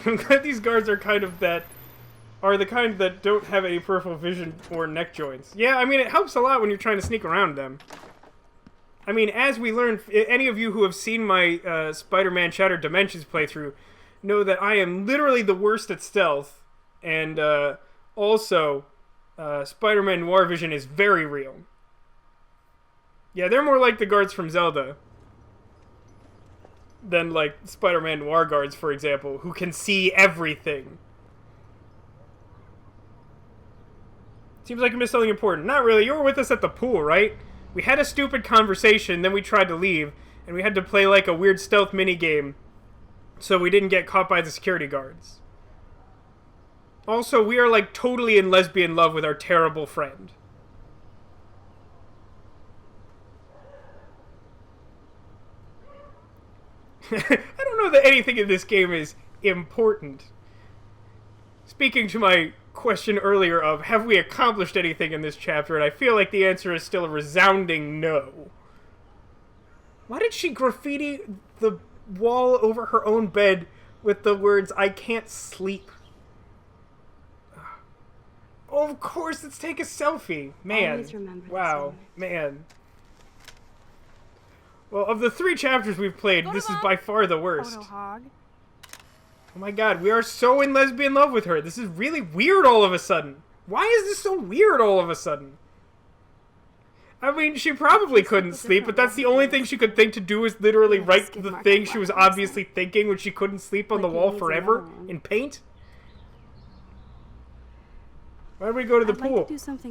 I'm glad these guards are the kind that don't have any peripheral vision or neck joints. Yeah, I mean, it helps a lot when you're trying to sneak around them. I mean, as we learned, any of you who have seen my Spider-Man Shattered Dimensions playthrough know that I am literally the worst at stealth, and also, Spider-Man Noir Vision is very real. Yeah, they're more like the guards from Zelda than like Spider-Man Noir guards, for example, who can see everything. Seems like you missed something important. Not really. You were with us at the pool, right? We had a stupid conversation, then we tried to leave, and we had to play like a weird stealth minigame so we didn't get caught by the security guards. Also, we are like totally in lesbian love with our terrible friend. I don't know that anything in this game is important. Speaking to my question earlier of, have we accomplished anything in this chapter, and I feel like the answer is still a resounding no. Why did she graffiti the wall over her own bed with the words, "I can't sleep"? Oh, of course, let's take a selfie. Man. Wow. Man. Well, of the 3 chapters we've played, this is by far the worst. Oh my god, we are so in lesbian love with her. This is really weird all of a sudden. Why is this so weird all of a sudden? I mean, she probably couldn't sleep, but that's the only thing she could think to do is literally write the thing she was obviously thinking when she couldn't sleep on the wall forever in paint. Why did we go to the pool?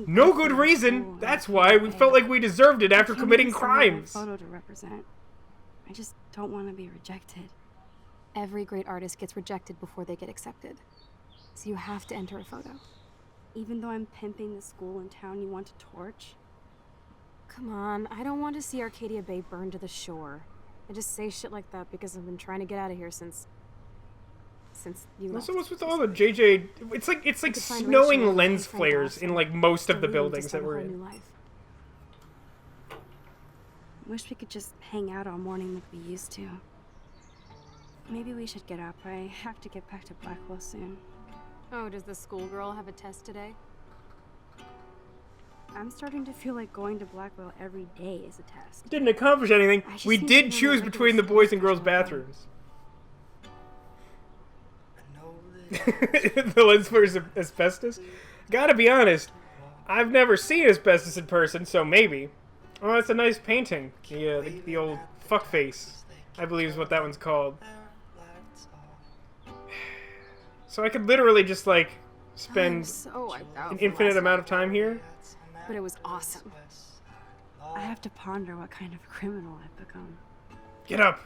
No good reason. That's why. We felt like we deserved it after committing crimes. Photo to represent. I just don't want to be rejected. Every great artist gets rejected before they get accepted. So you have to enter a photo. Even though I'm pimping the school in town you want to torch? Come on, I don't want to see Arcadia Bay burned to the shore. I just say shit like that because I've been trying to get out of here since you left. Also, what's with all the JJ? It's like snowing lens flares in like most of the buildings that we're in. Wish we could just hang out all morning like we used to. Maybe we should get up. I have to get back to Blackwell soon. Oh, does the schoolgirl have a test today? I'm starting to feel like going to Blackwell every day is a test. Didn't accomplish anything. We did choose between the boys' and girls' bathrooms. The lens flares of asbestos? Gotta be honest, I've never seen asbestos in person, so maybe. Oh, that's a nice painting. The old fuckface, I believe is what that one's called. So I could literally just, like, spend an infinite amount of time here? But it was awesome. I have to ponder what kind of criminal I've become. Get up!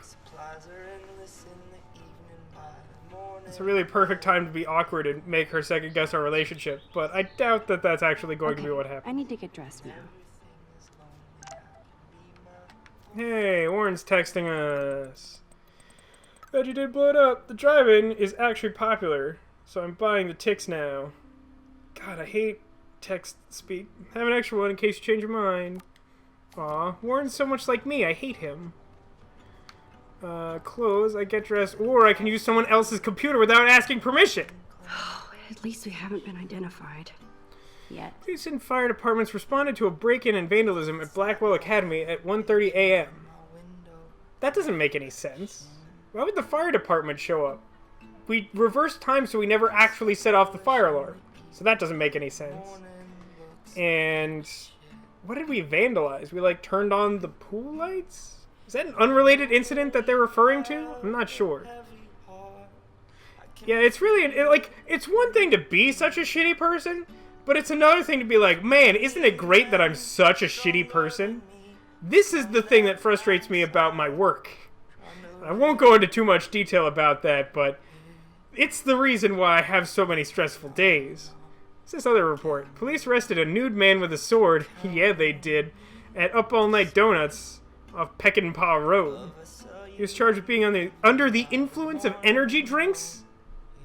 It's a really perfect time to be awkward and make her second guess our relationship, but I doubt that that's actually going to be what happens. I need to get dressed now. Hey, Warren's texting us. Bet you did blow it up. The drive-in is actually popular, so I'm buying the ticks now. God, I hate text speak. Have an extra one in case you change your mind. Aw, Warren's so much like me. I hate him. Clothes, I get dressed, or I can use someone else's computer without asking permission. At least we haven't been identified. Yet. Police and fire departments responded to a break-in and vandalism at Blackwell Academy at 1:30 a.m. That doesn't make any sense. Why would the fire department show up? We reversed time so we never actually set off the fire alarm. So that doesn't make any sense. And what did we vandalize? We, like, turned on the pool lights? Is that an unrelated incident that they're referring to? I'm not sure. Yeah, it's really, it's one thing to be such a shitty person, but it's another thing to be like, man, isn't it great that I'm such a shitty person? This is the thing that frustrates me about my work. I won't go into too much detail about that, but it's the reason why I have so many stressful days. What's this other report? Police arrested a nude man with a sword, yeah they did, at Up All Night Donuts off Peckinpah Road. He was charged with being under the influence of energy drinks?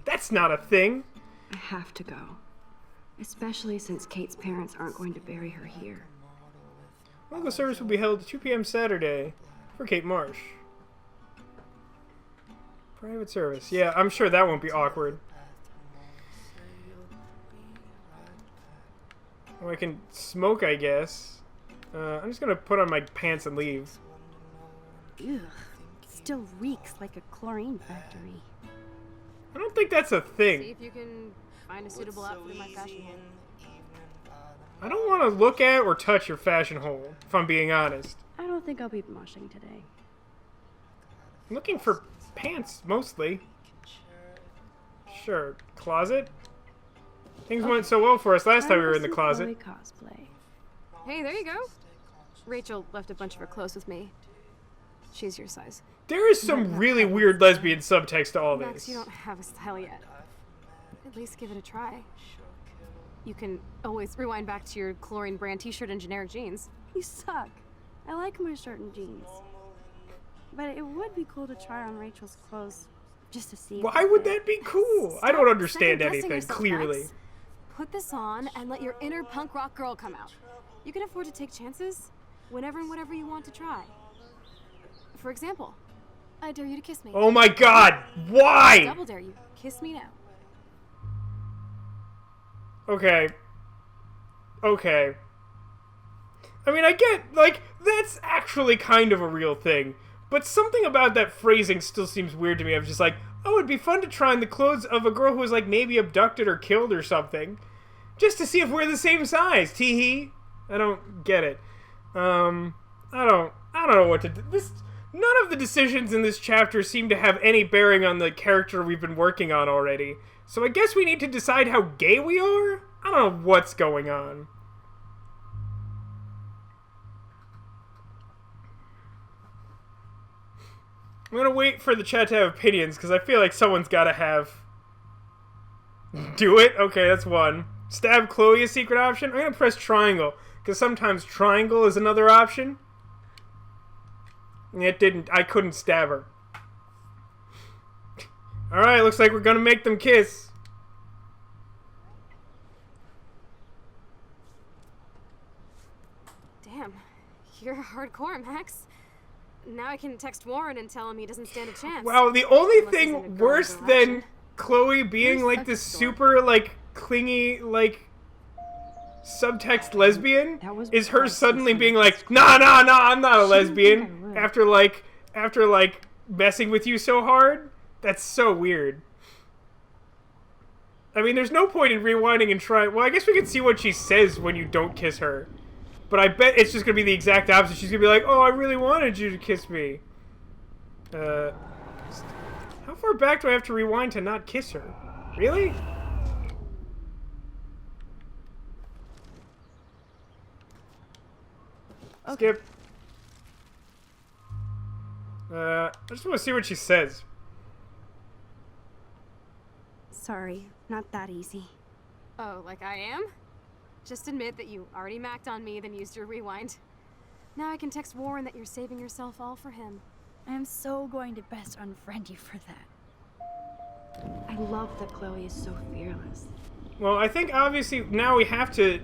That's not a thing. I have to go. Especially since Kate's parents aren't going to bury her here. Local service will be held at 2 p.m. Saturday for Kate Marsh. Private service. Yeah, I'm sure that won't be awkward. Oh, I can smoke, I guess. I'm just gonna put on my pants and leave. Ugh. Still reeks like a chlorine factory. I don't think that's a thing. See if you can find a suitable outfit in my fashion hole. I don't want to look at or touch your fashion hole, if I'm being honest. I don't think I'll be moshing today. I'm looking for pants, mostly. Sure. Closet? Things went so well for us last time we were in the closet. Cosplay. Hey, there you go. Rachel left a bunch of her clothes with me. She's your size. There is some really weird lesbian subtext to all Max, this. you don't have a style yet. At least give it a try. You can always rewind back to your chlorine brand t-shirt and generic jeans. You suck. I like my shirt and jeans. But it would be cool to try on Rachel's clothes just to see. Why would that be cool? I don't understand Second-guessing anything, yourself, clearly. Max. Put this on and let your inner punk rock girl come out. You can afford to take chances whenever and whatever you want to try. For example, I dare you to kiss me. Oh my god! Why? Double dare you. Kiss me now. Okay. Okay. I mean, I get, like, that's actually kind of a real thing. But something about that phrasing still seems weird to me. I'm just like, oh, it'd be fun to try on the clothes of a girl who was, like, maybe abducted or killed or something. Just to see if we're the same size. Tee-hee. I don't get it. I don't know what to do. None of the decisions in this chapter seem to have any bearing on the character we've been working on already. So I guess we need to decide how gay we are? I don't know what's going on. I'm gonna wait for the chat to have opinions, because I feel like someone's gotta have... Do it? Okay, that's one. Stab Chloe a secret option? I'm gonna press triangle, because sometimes triangle is another option. It didn't. I couldn't stab her. Alright, looks like we're gonna make them kiss. Damn, you're hardcore, Max. Now I can text Warren and tell him he doesn't stand a chance. Wow, the only Unless he's in a thing girl worse direction. than Chloe being You're like such this a dork. super like clingy like subtext lesbian That was is her priceless, suddenly Max. being like, nah, I'm not a She didn't think I lesbian would. after like messing with you so hard. That's so weird. I mean, there's no point in rewinding and trying. Well, I guess we can see what she says when you don't kiss her. But I bet it's just gonna be the exact opposite. She's gonna be like, oh, I really wanted you to kiss me. How far back do I have to rewind to not kiss her? Really? Okay. Skip. I just want to see what she says. Sorry, not that easy. Oh, like I am? Just admit that you already macked on me, then used your rewind. Now I can text Warren that you're saving yourself all for him. I am so going to best unfriend you for that. I love that Chloe is so fearless. Well, I think obviously now we have to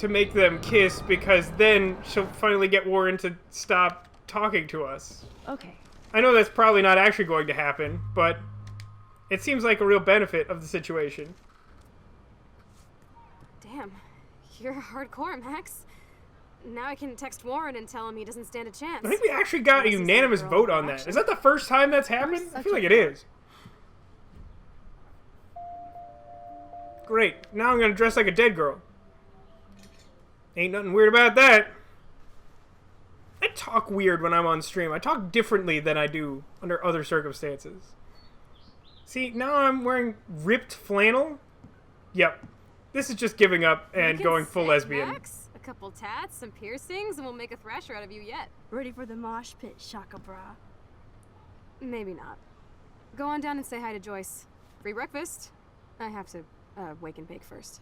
make them kiss, because then she'll finally get Warren to stop talking to us. Okay. I know that's probably not actually going to happen, but it seems like a real benefit of the situation. Damn, you're hardcore, Max. Now I can text Warren and tell him he doesn't stand a chance. I think we actually got a Unless he's in a unanimous girl vote on that. direction. Is that the first time that's happened? I such feel a like it dork. is. Great. Now I'm going to dress like a dead girl. Ain't nothing weird about that. I talk weird when I'm on stream. I talk differently than I do under other circumstances. See, now I'm wearing ripped flannel. Yep. This is just giving up and Looking going full sick, lesbian. Max. A couple tats, some piercings, and we'll make a thrasher out of you yet. Ready for the mosh pit, Shaka Bra. Maybe not. Go on down and say hi to Joyce. Free breakfast. I have to wake and bake first.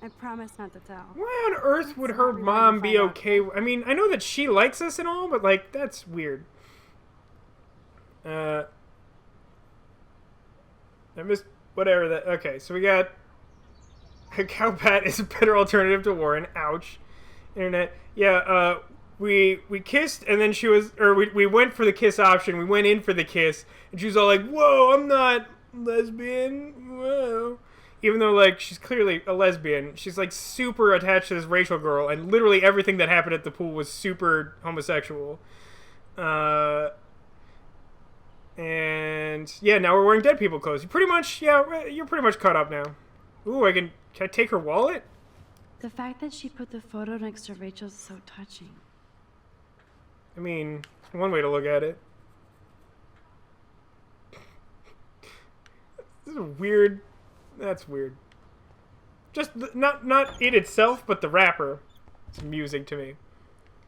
I promise not to tell. Why on earth would Let's her not rewind mom and be find out. okay? I mean, I know that she likes us and all, but, like, that's weird. I missed whatever that... Okay, so we got... A cow pat is a better alternative to Warren. Ouch. Internet. Yeah, we kissed, and then we went for the kiss option. We went in for the kiss, and she was all like, "Whoa, I'm not lesbian." Whoa. Even though, like, she's clearly a lesbian, she's, like, super attached to this Rachel girl, and literally everything that happened at the pool was super homosexual. And, yeah, now we're wearing dead people clothes. You're pretty much caught up now. Ooh, can I take her wallet? The fact that she put the photo next to Rachel's is so touching. I mean, one way to look at it. This is weird. That's weird. Just not it itself, but the wrapper. It's amusing to me.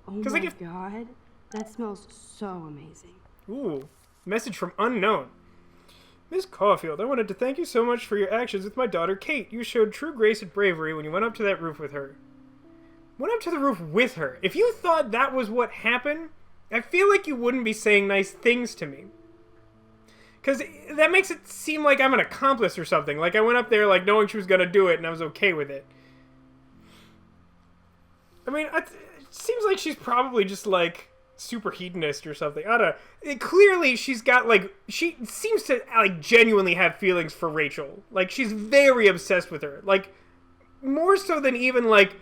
Oh my god, that smells so amazing. Ooh, message from unknown. Miss Caulfield, I wanted to thank you so much for your actions with my daughter Kate. You showed true grace and bravery when you went up to that roof with her. Went up to the roof with her. If you thought that was what happened, I feel like you wouldn't be saying nice things to me. Because that makes it seem like I'm an accomplice or something. Like I went up there like knowing she was going to do it and I was okay with it. I mean, it seems like she's probably just like super hedonist or something. I don't know. Clearly she's got like, she seems to like genuinely have feelings for Rachel. Like she's very obsessed with her. Like more so than even like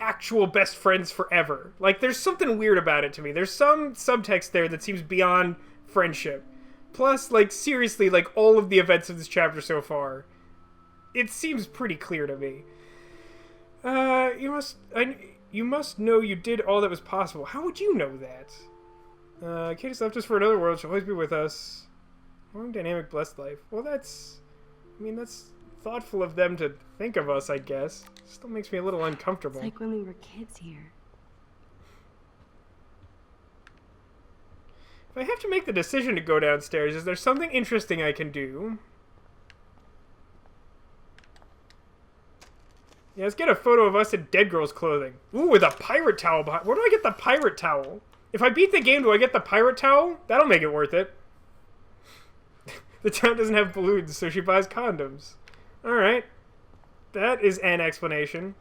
actual best friends forever. Like there's something weird about it to me. There's some subtext there that seems beyond friendship. Plus, like, seriously, like, all of the events of this chapter so far, it seems pretty clear to me. You must know you did all that was possible. How would you know that? Kate has left us for another world. She'll always be with us. Long, dynamic, blessed life. Well, that's thoughtful of them to think of us, I guess. Still makes me a little uncomfortable. It's like when we were kids here. If I have to make the decision to go downstairs, is there something interesting I can do? Yeah, let's get a photo of us in dead girl's clothing. Ooh, with a pirate towel behind. Where do I get the pirate towel? If I beat the game, do I get the pirate towel? That'll make it worth it. The town doesn't have balloons, so she buys condoms. Alright. That is an explanation.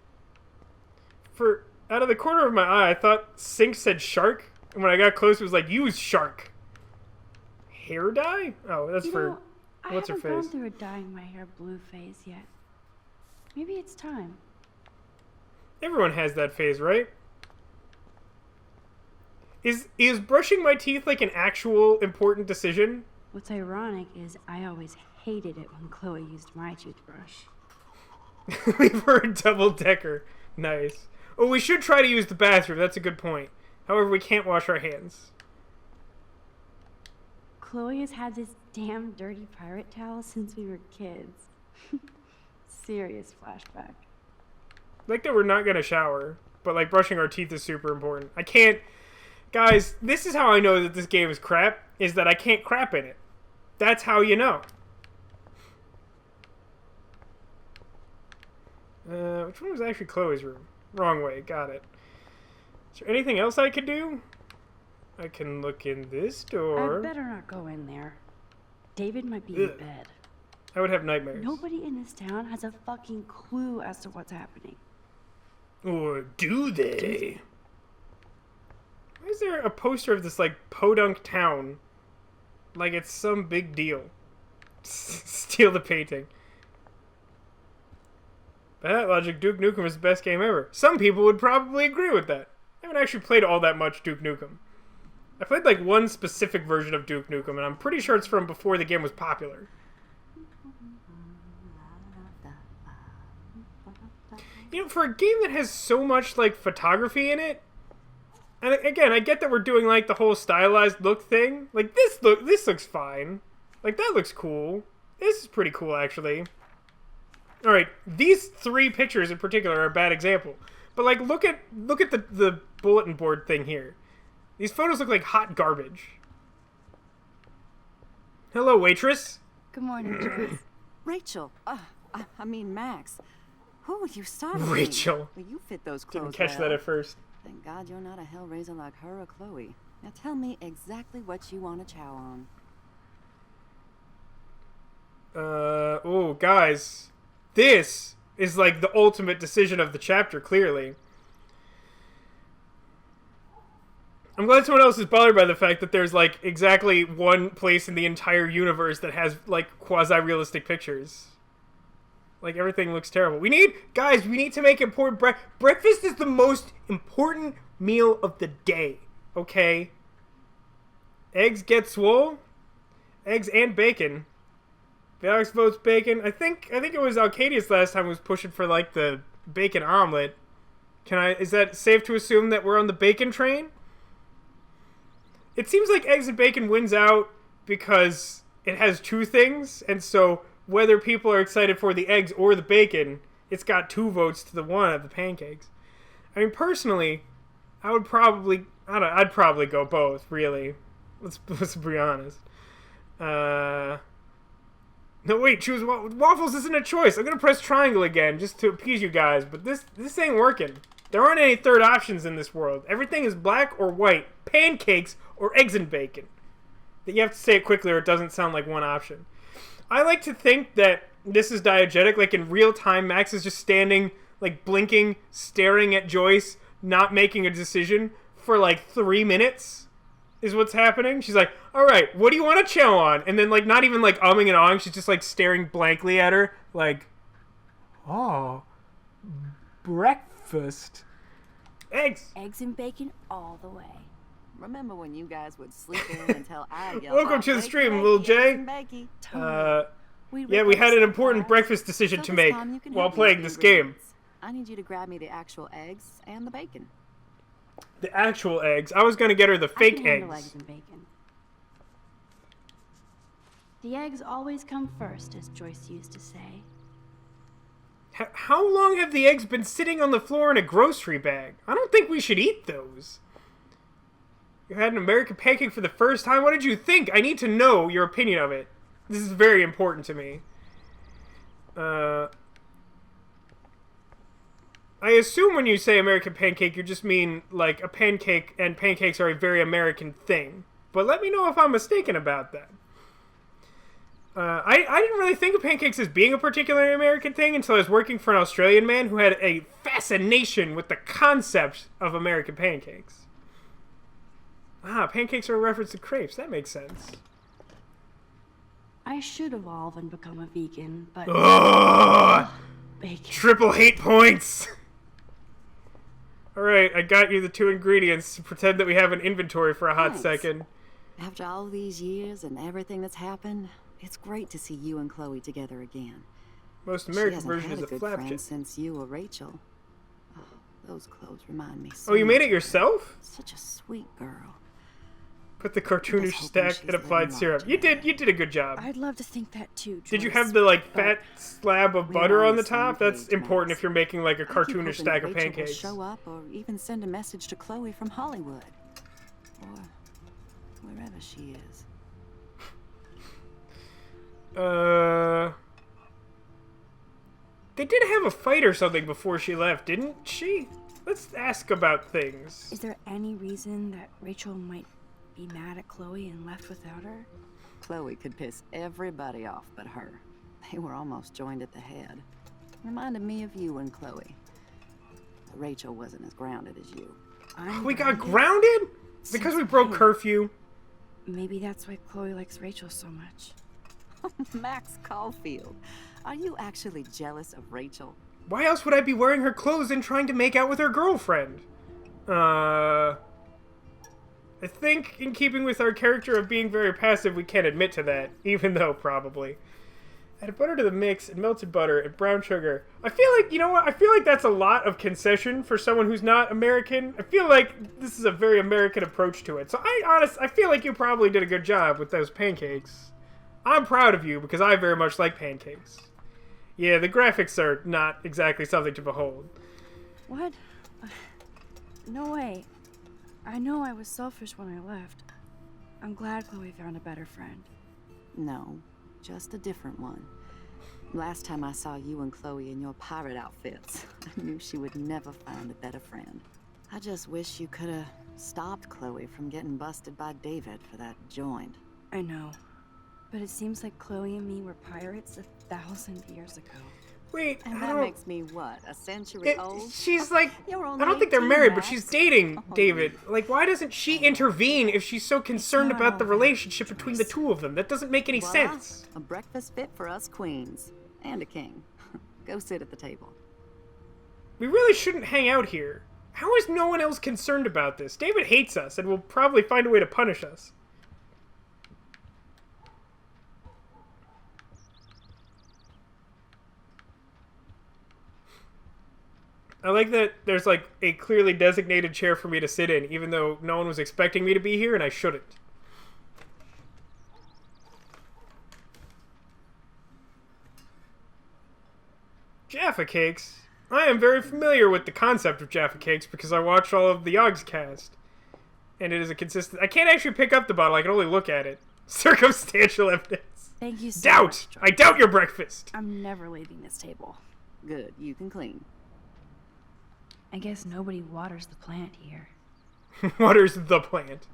Out of the corner of my eye, I thought Sync said shark. And when I got close, it was like, use shark. Hair dye? Oh, that's what's her face? I haven't gone through a dyeing my hair blue phase yet. Maybe it's time. Everyone has that phase, right? Is brushing my teeth like an actual important decision? What's ironic is I always hated it when Chloe used my toothbrush. Leave her a double-decker. Nice. Oh, we should try to use the bathroom. That's a good point. However, we can't wash our hands. Chloe has had this damn dirty pirate towel since we were kids. Serious flashback. Like that we're not gonna shower, but like brushing our teeth is super important. I can't... Guys, this is how I know that this game is crap, is that I can't crap in it. That's how you know. Which one was actually Chloe's room? Wrong way, got it. Is there anything else I could do? I can look in this door. I better not go in there. David might be in bed. I would have nightmares. Nobody in this town has a fucking clue as to what's happening. Or do they? Why is there a poster of this, like, podunk town? Like it's some big deal. Steal the painting. By that logic, Duke Nukem is the best game ever. Some people would probably agree with that. I haven't actually played all that much Duke Nukem. I played like one specific version of Duke Nukem, and I'm pretty sure it's from before the game was popular. You know, for a game that has so much like photography in it, and again, I get that we're doing like the whole stylized look thing. Like this looks fine. Like that looks cool. This is pretty cool actually. All right, these three pictures in particular are a bad example. But like, look at the bulletin board thing here. These photos look like hot garbage. Hello, waitress. Good morning, Joyce. Rachel. I mean Max. Who you started? Rachel. Well, you fit those clothes. Didn't catch that at first. Thank God you're not a hellraiser like her or Chloe. Now tell me exactly what you want to chow on. Oh, guys. This is like the ultimate decision of the chapter, clearly. I'm glad someone else is bothered by the fact that there's, like, exactly one place in the entire universe that has, like, quasi-realistic pictures. Like, everything looks terrible. We need to make important breakfast is the most important meal of the day, okay? Eggs get swole. Eggs and bacon. Alex votes bacon. I think it was Alcadius last time who was pushing for, like, the bacon omelet. Is that safe to assume that we're on the bacon train? It seems like eggs and bacon wins out because it has two things, and so whether people are excited for the eggs or the bacon, it's got 2 votes to the 1 of the pancakes. I mean, personally, I'd probably go both, really. Let's be honest. No, wait, choose waffles isn't a choice. I'm gonna press triangle again just to appease you guys, but this ain't working. There aren't any third options in this world. Everything is black or white, pancakes or eggs and bacon. That you have to say it quickly or it doesn't sound like one option. I like to think that this is diegetic, like in real time, Max is just standing, like blinking, staring at Joyce, not making a decision for like 3 minutes is what's happening. She's like, all right, what do you want to chow on? And then like not even like umming and ahhing, she's just like staring blankly at her, like, oh, breakfast. Eggs. Eggs and bacon all the way. Remember when you guys would sleep in until I yelled Welcome to the stream, Lil J. Yeah, we had an important breakfast decision to make while playing this game. I need you to grab me the actual eggs and the bacon. The actual eggs? I was going to get her the fake I can handle eggs. Eggs and bacon. The eggs always come first, as Joyce used to say. How long have the eggs been sitting on the floor in a grocery bag? I don't think we should eat those. You had an American pancake for the first time? What did you think? I need to know your opinion of it. This is very important to me. I assume when you say American pancake, you just mean, like, a pancake, and pancakes are a very American thing. But let me know if I'm mistaken about that. I didn't really think of pancakes as being a particularly American thing until I was working for an Australian man who had a fascination with the concept of American pancakes. Ah, pancakes are a reference to crepes. That makes sense. I should evolve and become a vegan, but... Ugh! Bacon. Triple hate points! Alright, I got you the 2 ingredients to pretend that we have an inventory for a hot second. After all these years and everything that's happened, it's great to see you and Chloe together again. Most American She version hasn't is had a a good friend flapjack. since you or Rachel. Oh, those clothes remind me so Oh, you made much it yourself? Such a sweet girl. Put the cartoonish stack and applied syrup. You did a good job. I'd love to think that too, Joyce. Did you have the, like, but fat slab of we're butter on on the the same top? That's page, important Max. if you're making, like, a I keep cartoonish hoping stack that of Rachel pancakes. will show up or even send a message to Chloe from Hollywood. Or wherever she is. They did have a fight or something before she left, didn't she? Let's ask about things. Is there any reason that Rachel might be mad at Chloe and left without her? Chloe could piss everybody off but her. They were almost joined at the head. Reminded me of you and Chloe. Rachel wasn't as grounded as you. We got grounded? Because we broke curfew. Maybe that's why Chloe likes Rachel so much. Max Caulfield, are you actually jealous of Rachel? Why else would I be wearing her clothes and trying to make out with her girlfriend? I think, in keeping with our character of being very passive, we can't admit to that, even though, probably. Added butter to the mix, and melted butter, and brown sugar. I feel like, you know what, I feel like that's a lot of concession for someone who's not American. I feel like this is a very American approach to it. So I feel like you probably did a good job with those pancakes. I'm proud of you, because I very much like pancakes. Yeah, the graphics are not exactly something to behold. What? No way. I know I was selfish when I left. I'm glad Chloe found a better friend. No, just a different one. Last time I saw you and Chloe in your pirate outfits, I knew she would never find a better friend. I just wish you could have stopped Chloe from getting busted by David for that joint. I know. But it seems like Chloe and me were pirates 1,000 years ago. Wait, And I that don't... makes me what, a century old? She's like... You're I only don't think they're 18, married, but Max. she's dating Oh, David. Like, why doesn't she intervene if she's so concerned not about the all relationship that, between the Joyce. two of them? That doesn't make any Voila, sense. a breakfast fit for us queens. And a king. Go sit at the table. We really shouldn't hang out here. How is no one else concerned about this? David hates us and will probably find a way to punish us. I like that there's like a clearly designated chair for me to sit in, even though no one was expecting me to be here and I shouldn't. Jaffa Cakes? I am very familiar with the concept of Jaffa Cakes because I watched all of the Yogg's cast. And it is a consistent... I can't actually pick up the bottle, I can only look at it. Circumstantial evidence. Thank you so Doubt! much, Joyce. I doubt your breakfast! I'm never leaving this table. Good, you can clean. I guess nobody waters the plant here. Waters the plant.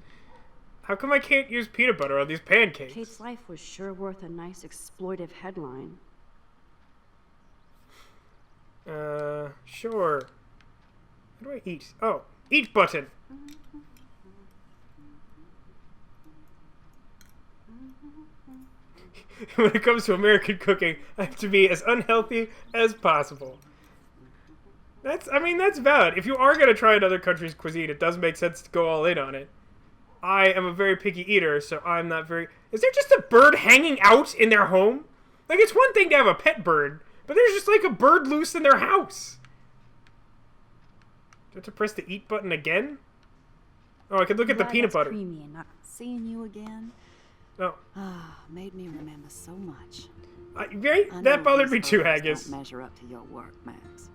How come I can't use peanut butter on these pancakes? Kate's life was sure worth a nice exploitive headline. Sure. How do I eat? Oh, eat button. When it comes to American cooking, I have to be as unhealthy as possible. I mean, that's valid. If you are going to try another country's cuisine, it does make sense to go all in on it. I am a very picky eater, so I'm not very... Is there just a bird hanging out in their home? Like, it's one thing to have a pet bird, but there's just, like, a bird loose in their house. Do I have to press the eat button again? Oh, I could look at the Glad peanut that's butter. Creamy and not... Seeing you again, Oh. made me remember so much. Right? I That know bothered these me too, photos Haggis. don't measure up to your work, Max.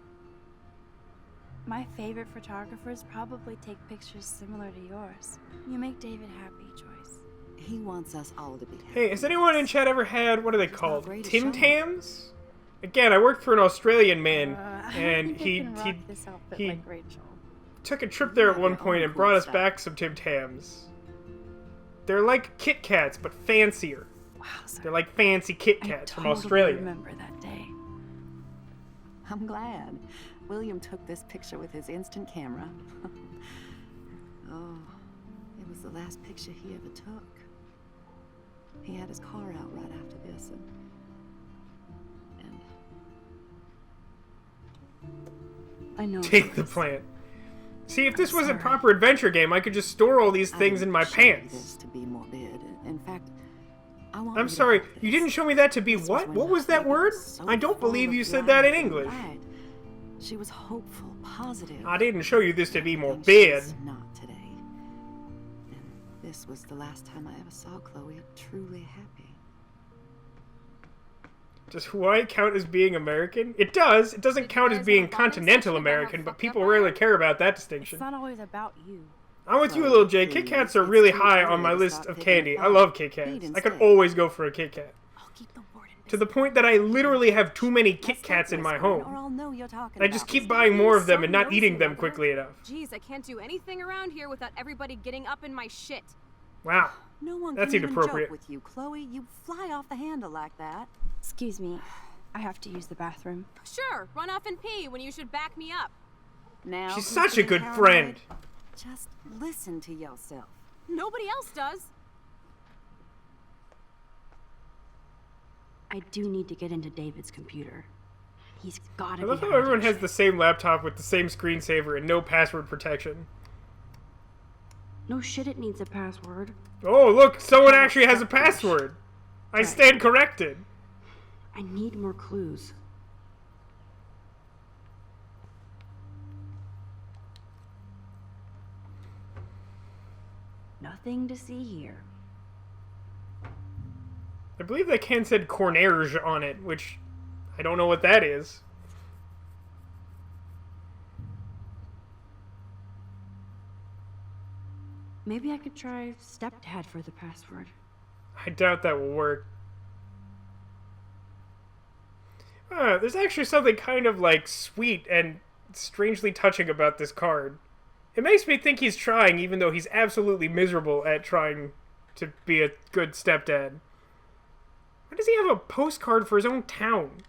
My favorite photographers probably take pictures similar to yours. You make David happy, Joyce. He wants us all to be happy. Hey, has anyone in chat ever had, what are they called? great as Tim showing. Tams? Again, I worked for an Australian man, I and don't think he I can rock this outfit he- like Rachel. took a trip there at one your point own and brought us cool back some Tim Tams. They're like Kit Kats, but fancier. Wow, sir. They're like fancy Kit I Kats from totally Australia. remember that day. I'm glad. William took this picture with his instant camera. Oh, it was the last picture he ever took. He had his car out right after this, and I know. Take the Joyce. plant. See, if this was a sorry. proper adventure game, I could just store all these things I in my didn't show you pants. this to be morbid. In fact, I want I'm you to sorry, have you this. didn't show me that to be This what? when What was that Phoebe word? so I don't full believe of you said that in life and English. light. She was hopeful, positive. I didn't show you this to be And morbid. she's not today. And this was the last time I ever saw Chloe truly happy. Does Hawaii count as being American? It does. It doesn't Did you count as guys being have a bonding continental session about how American, but fucked people up I rarely am? care about that It's distinction. not always about you. I'm with you, Chloe, little J. Kit please, Kats are it's really too high early on my to list start of picking candy. I fights. love Kit Eat Kats. I instead. could always go for a Kit Kat. I'll keep the warden To the point that I literally have too many Kit Kats in my Or home. I'll know you're talking I just about keep me. buying more of them and so not eating nosy, them Mother. quickly enough. Jeez, I can't do anything around here without everybody getting up in my shit. Wow. No one That's can even inappropriate. joke with you, Chloe. You fly off the handle like that. Excuse me. I have to use the bathroom. Sure, run off and pee when you should back me up. Now, She's who's such a being good paranoid? friend. Just listen to yourself. Nobody else does. I do need to get into David's computer. He's gotta I be love how hiding everyone has shit. the same laptop with the same screensaver and no password protection. No shit, it needs a password. Oh, look, someone actually has a password. I stand corrected. I need more clues. Nothing to see here. I believe that can said Cornerge on it, which I don't know what that is. Maybe I could try stepdad for the password. I doubt that will work. There's actually something kind of like sweet and strangely touching about this card. It makes me think he's trying, even though he's absolutely miserable at trying to be a good stepdad. Why does he have a postcard for his own town?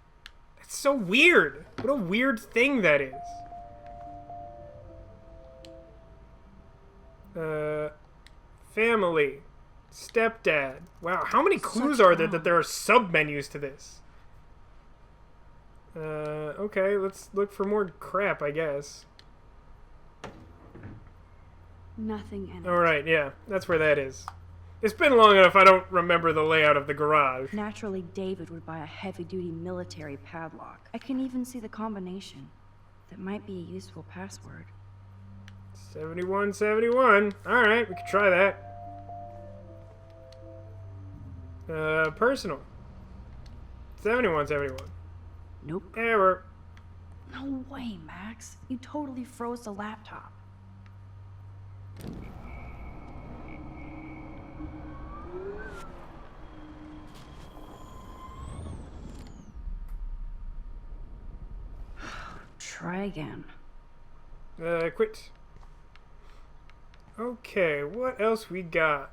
That's It's so weird. What a weird thing that is. Family. Stepdad. Wow, how many clues are there that there are sub-menus to this? Okay, let's look for more crap, I guess. Nothing in it. Alright, yeah, that's where that is. It's been long enough I don't remember the layout of the garage. Naturally, David would buy a heavy-duty military padlock. I can even see the combination. That might be a useful password. 7171. Alright, we can try that. Personal. 7171. Nope. Error. No way, Max. You totally froze the laptop. Try again. Quit. Okay, what else we got?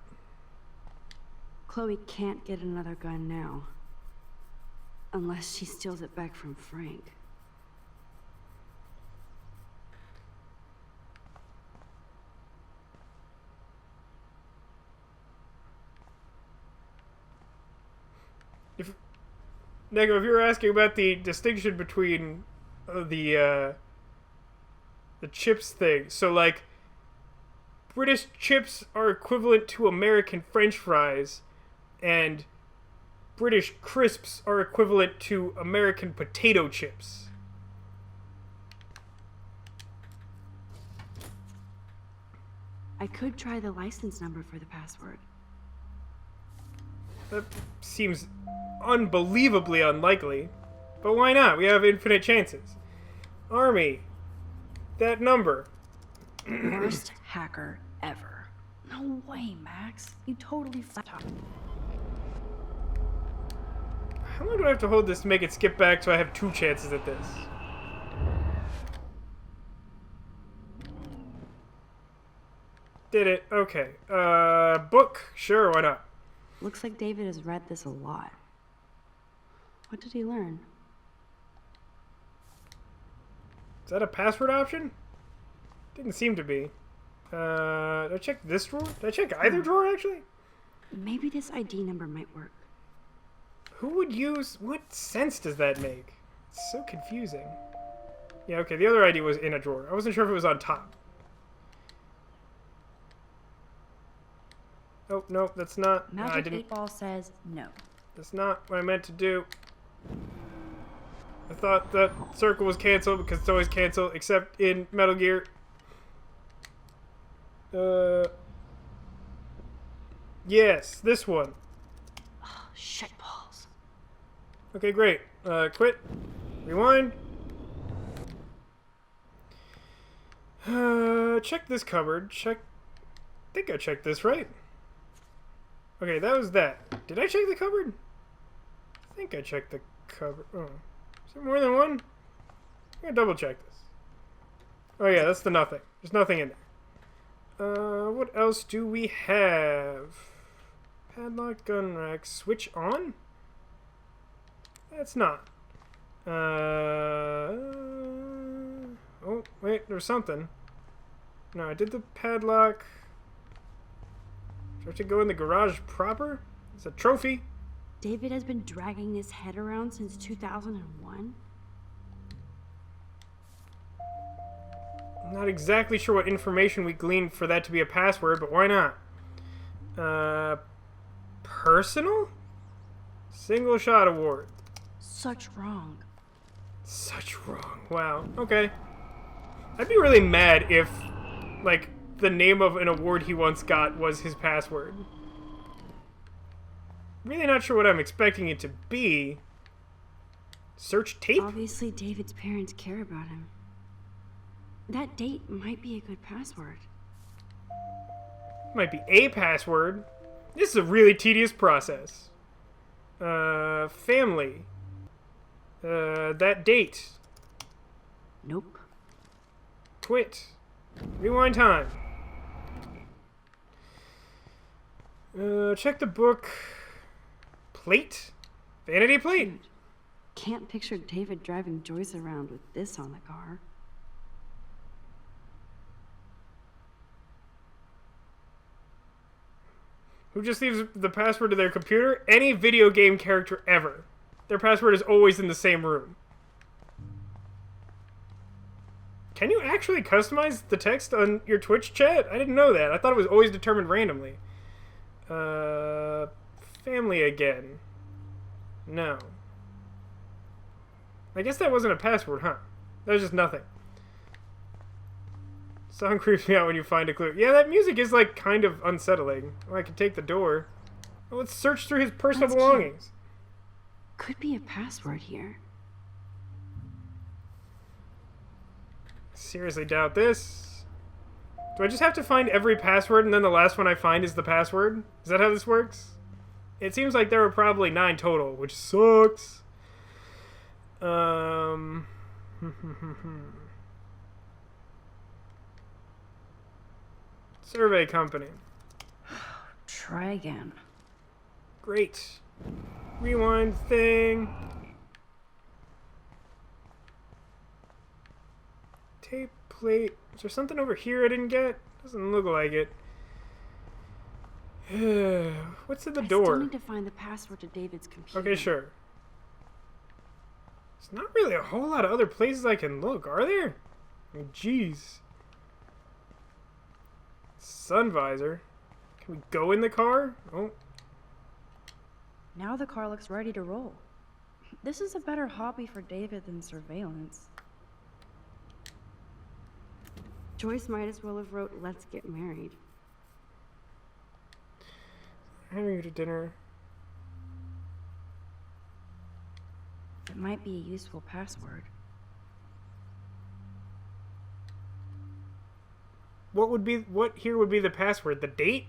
Chloe can't get another gun now. Unless she steals it back from Frank. Nego, if you're asking about the distinction between the chips thing, so like British chips are equivalent to American French fries, and British crisps are equivalent to American potato chips. I could try the license number for the password. That seems unbelievably unlikely, but why not? We have infinite chances. Army, that number. Worst hacker ever. No way, Max. You totally flat-top. How long do I have to hold this to make it skip back so I have 2 chances at this? Did it. Okay. Book. Sure, why not? Looks like David has read this a lot. What did he learn? Is that a password option? Didn't seem to be. Did I check this drawer? Did I check either drawer, actually? Maybe this ID number might work. Who would use... What sense does that make? It's so confusing. Yeah, okay, the other ID was in a drawer. I wasn't sure if it was on top. Oh, no, that's not... Magic I didn't... 8-Ball says no. That's not what I meant to do. I thought that circle was canceled because it's always canceled, except in Metal Gear. Yes, this one. Oh, shit balls. Okay, great. Quit. Rewind. Check this cupboard. Check... I think I checked this, right? Okay, that was that. Did I check the cupboard? I think I checked the cupboard. Oh. Is there more than one? I'm gonna double check this. Oh yeah, that's the nothing. There's nothing in there. What else do we have? Padlock, gun rack, switch on? That's not. Oh, wait, there's something. No, I did the padlock. Do I have to go in the garage proper? It's a trophy. David has been dragging his head around since 2001? I'm not exactly sure what information we gleaned for that to be a password, but why not? Personal? Single shot award. Such wrong. Such wrong. Wow. Okay. I'd be really mad if, like, the name of an award he once got was his password. Really not sure what I'm expecting it to be. Search tape? Obviously, David's parents care about him. That date might be a good password. Might be a password. This is a really tedious process. Family. That date. Nope. Quit. Rewind time. Check the book. Plate? Vanity plate? Dude, Can't picture David driving Joyce around with this on the car. Who just leaves the password to their computer? Any video game character ever. Their password is always in the same room. Can you actually customize the text on your Twitch chat? I didn't know that. I thought it was always determined randomly. Family again. No. I guess that wasn't a password, huh? That was just nothing. Song creeps me out when you find a clue. Yeah, that music is, like, kind of unsettling. Oh, I could take the door. Well, let's search through his personal That's belongings. Could be a password here. Seriously doubt this. Do I just have to find every password and then the last one I find is the password? Is that how this works? It seems like there were probably 9 total, which sucks. Survey company. Try again. Great. Rewind thing. Tape plate. Is there something over here I didn't get? Doesn't look like it. What's in the I door? still need to find the password to David's computer. Okay, sure. There's not really a whole lot of other places I can look, are there? Oh, jeez. Sun visor. Can we go in the car? Oh. Now the car looks ready to roll. This is a better hobby for David than surveillance. Joyce might as well have wrote, "Let's get married." Having you to dinner. It might be a useful password. What here would be the password? The date?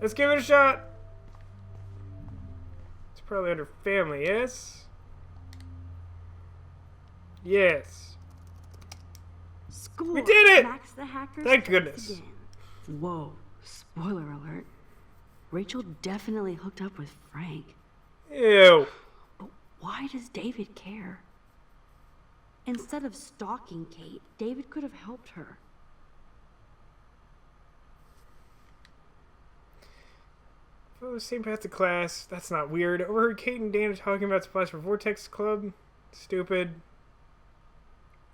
Let's give it a shot. It's probably under family, yes? Yes. Score! We did it! Max the hacker Thank strikes goodness. again. Whoa, spoiler alert. Rachel definitely hooked up with Frank. Ew. But why does David care? Instead of stalking Kate, David could have helped her. Oh, same path to class. That's not weird. Overheard Kate and Dana talking about supplies for Vortex Club. Stupid.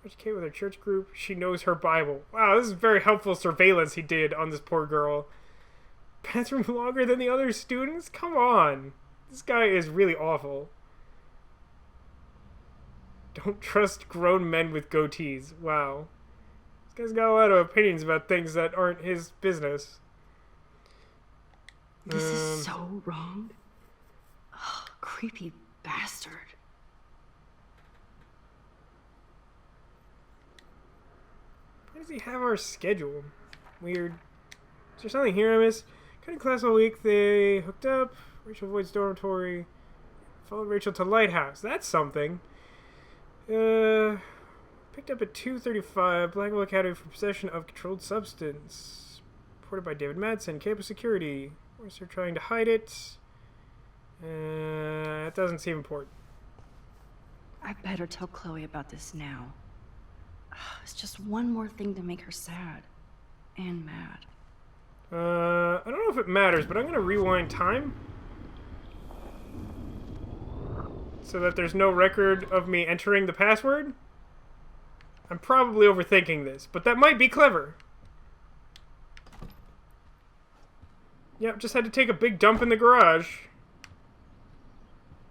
Watch Kate with her church group. She knows her Bible. Wow, this is very helpful surveillance he did on this poor girl. Bathroom longer than the other students? Come on. This guy is really awful. Don't trust grown men with goatees. Wow. This guy's got a lot of opinions about things that aren't his business. This is so wrong. Ugh, creepy bastard. Why does he have our schedule? Weird. Is there something here I missed? Cutting class all week. They hooked up. Rachel avoids dormitory. Followed Rachel to Lighthouse. That's something. Picked up at 2:35. Blackwell Academy for possession of controlled substance. Reported by David Madsen. Campus security. Where's they're trying to hide it? It doesn't seem important. I better tell Chloe about this now. It's just one more thing to make her sad. And mad. I don't know if it matters, but I'm going to rewind time. So that there's no record of me entering the password. I'm probably overthinking this, but that might be clever. Yep, just had to take a big dump in the garage.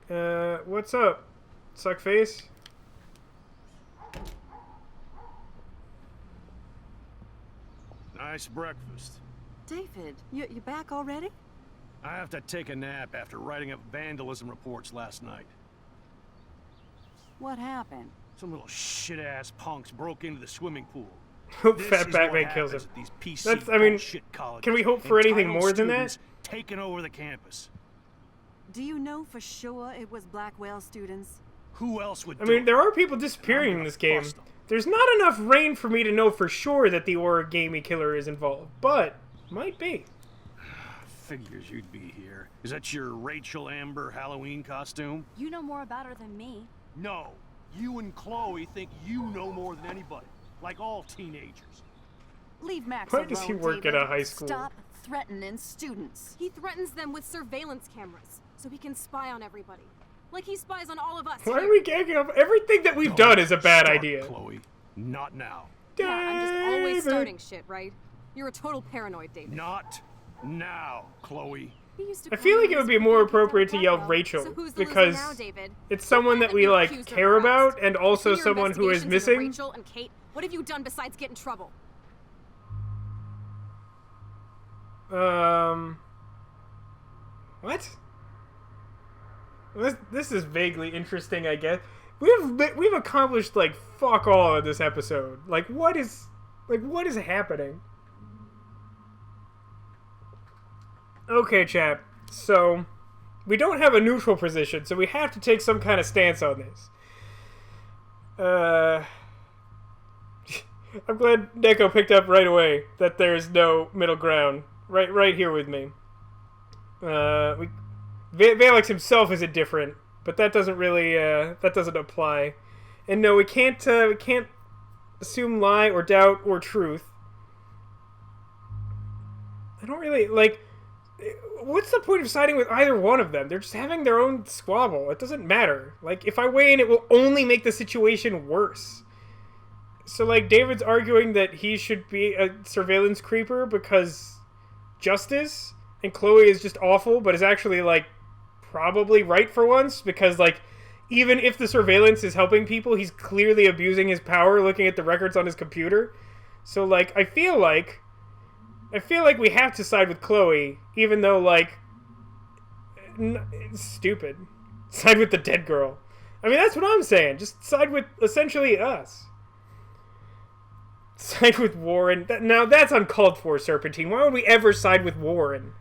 What's up, suckface? Nice breakfast. David, you back already? I have to take a nap after writing up vandalism reports last night. What happened? Some little shit-ass punks broke into the swimming pool. Hope This Fat is Batman what kills him. happens at these PC That's, I mean, bullshit colleges. can we hope for anything Entitled more than that? students taking over the campus. Do you know for sure it was Blackwell students? Who else would I do mean, it? there are people disappearing in this game. Bust 'em. There's not enough rain for me to know for sure that the origami killer is involved, but might be. figures you'd be here. Is that your Rachel Amber Halloween costume? You know more about her than me. No. You and Chloe think you know more than anybody. Like all teenagers. Leave Max Why alone, does he work David. at a high school? Stop threatening students. He threatens them with surveillance cameras, so he can spy on everybody. Like he spies on all of us. Why here. are we gagging up? Everything that we've done is a bad Start, idea. Chloe. Not now. Yeah, I'm just always David. starting shit, right? You're a total paranoid, David. Not now, Chloe. He used to I call feel me like it would be loser more for getting appropriate to kicked out yell of Rachel, So who's the because loser now, David? it's someone that we, like, Accused or care harassed? about, and also In your someone who is investigations into missing. Rachel and Kate, what have you done besides get in trouble? What? This is vaguely interesting, I guess. We've accomplished like fuck all in this episode. Like what is happening? Okay, chap. So we don't have a neutral position, so we have to take some kind of stance on this. I'm glad Neko picked up right away that there's no middle ground. Right here with me. Valix himself is indifferent, but that doesn't really that doesn't apply. And no, we can't assume lie or doubt or truth. I don't really like. What's the point of siding with either one of them? They're just having their own squabble. It doesn't matter. Like, if I weigh in, it will only make the situation worse. So, like, David's arguing that he should be a surveillance creeper because justice, and Chloe is just awful, but is actually, like, probably right for once, because, like, even if the surveillance is helping people, he's clearly abusing his power looking at the records on his computer. So, like, I feel like we have to side with Chloe, even though, like, it's stupid. Side with the dead girl. I mean, that's what I'm saying. Just side with, essentially, us. Side with Warren. Now, that's uncalled for, Serpentine. Why would we ever side with Warren?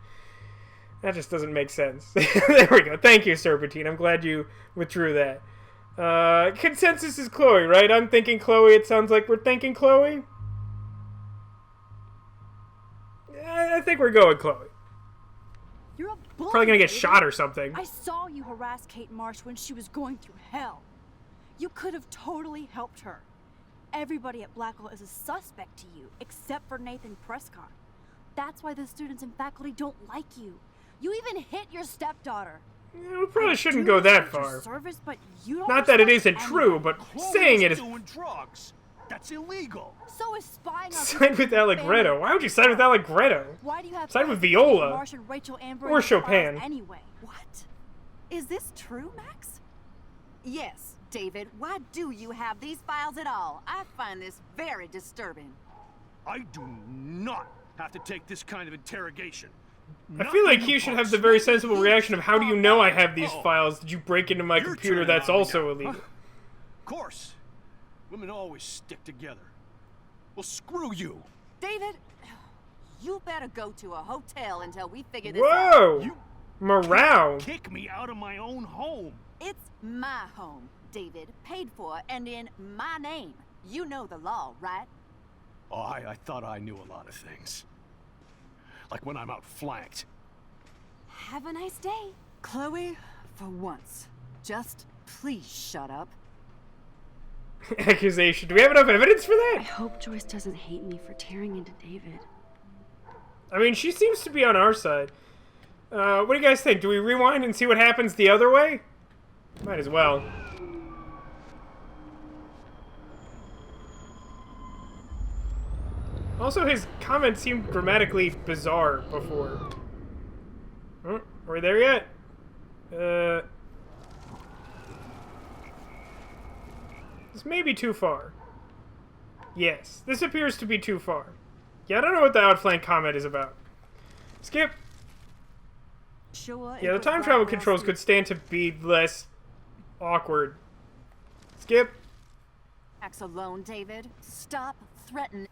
That just doesn't make sense. There we go. Thank you, Serpentine. I'm glad you withdrew that. Consensus is Chloe, right? I'm thinking Chloe. It sounds like we're thinking Chloe. I think we're going Chloe. You're a bully. Probably gonna get David. shot or something. I saw you harass Kate Marsh when she was going through hell. You could have totally helped her. Everybody at Blackwell is a suspect to you, except for Nathan Prescott. That's why the students and faculty don't like you. You even hit your stepdaughter. Yeah, we probably I shouldn't do go that respect your far. Service, but you don't Not that it respect isn't true, anyone. but saying it is. Doing drugs. That's illegal. So is spying on Side with people's Allegretto. family. Why would you side with Allegretto? Why do you have Side with Kate Viola. Marsh and Rachel Amber Or in your Chopin. files anyway? What? Is this true, Max? Yes, David. Why do you have these files at all? I find this very disturbing. I do not have to take this kind of interrogation. I feel like you should have the very sensible reaction of, how do you know I have these files? Did you break into my You're computer? turning That's on me also now. illegal. Of course. Women always stick together. Well, screw you. David, you better go to a hotel until we figure this out. Whoa! You Morale. kick me out of my own home. It's my home, David. Paid for and in my name. You know the law, right? Oh, I thought I knew a lot of things. Like when I'm outflanked. Have a nice day. Chloe, for once, just please shut up. Accusation. Do we have enough evidence for I that? hope Joyce doesn't hate me for tearing into David. I mean, she seems to be on our side. What do you guys think? Do we rewind and see what happens the other way? Might as well. Also, his comments seemed grammatically bizarre before. Oh, are we there yet? This may be too far. Yes, this appears to be too far. Yeah, I don't know what the outflank comment is about. Skip. Sure. Yeah, the time travel controls could stand to be less awkward. Skip. Max alone, David. Stop threatening.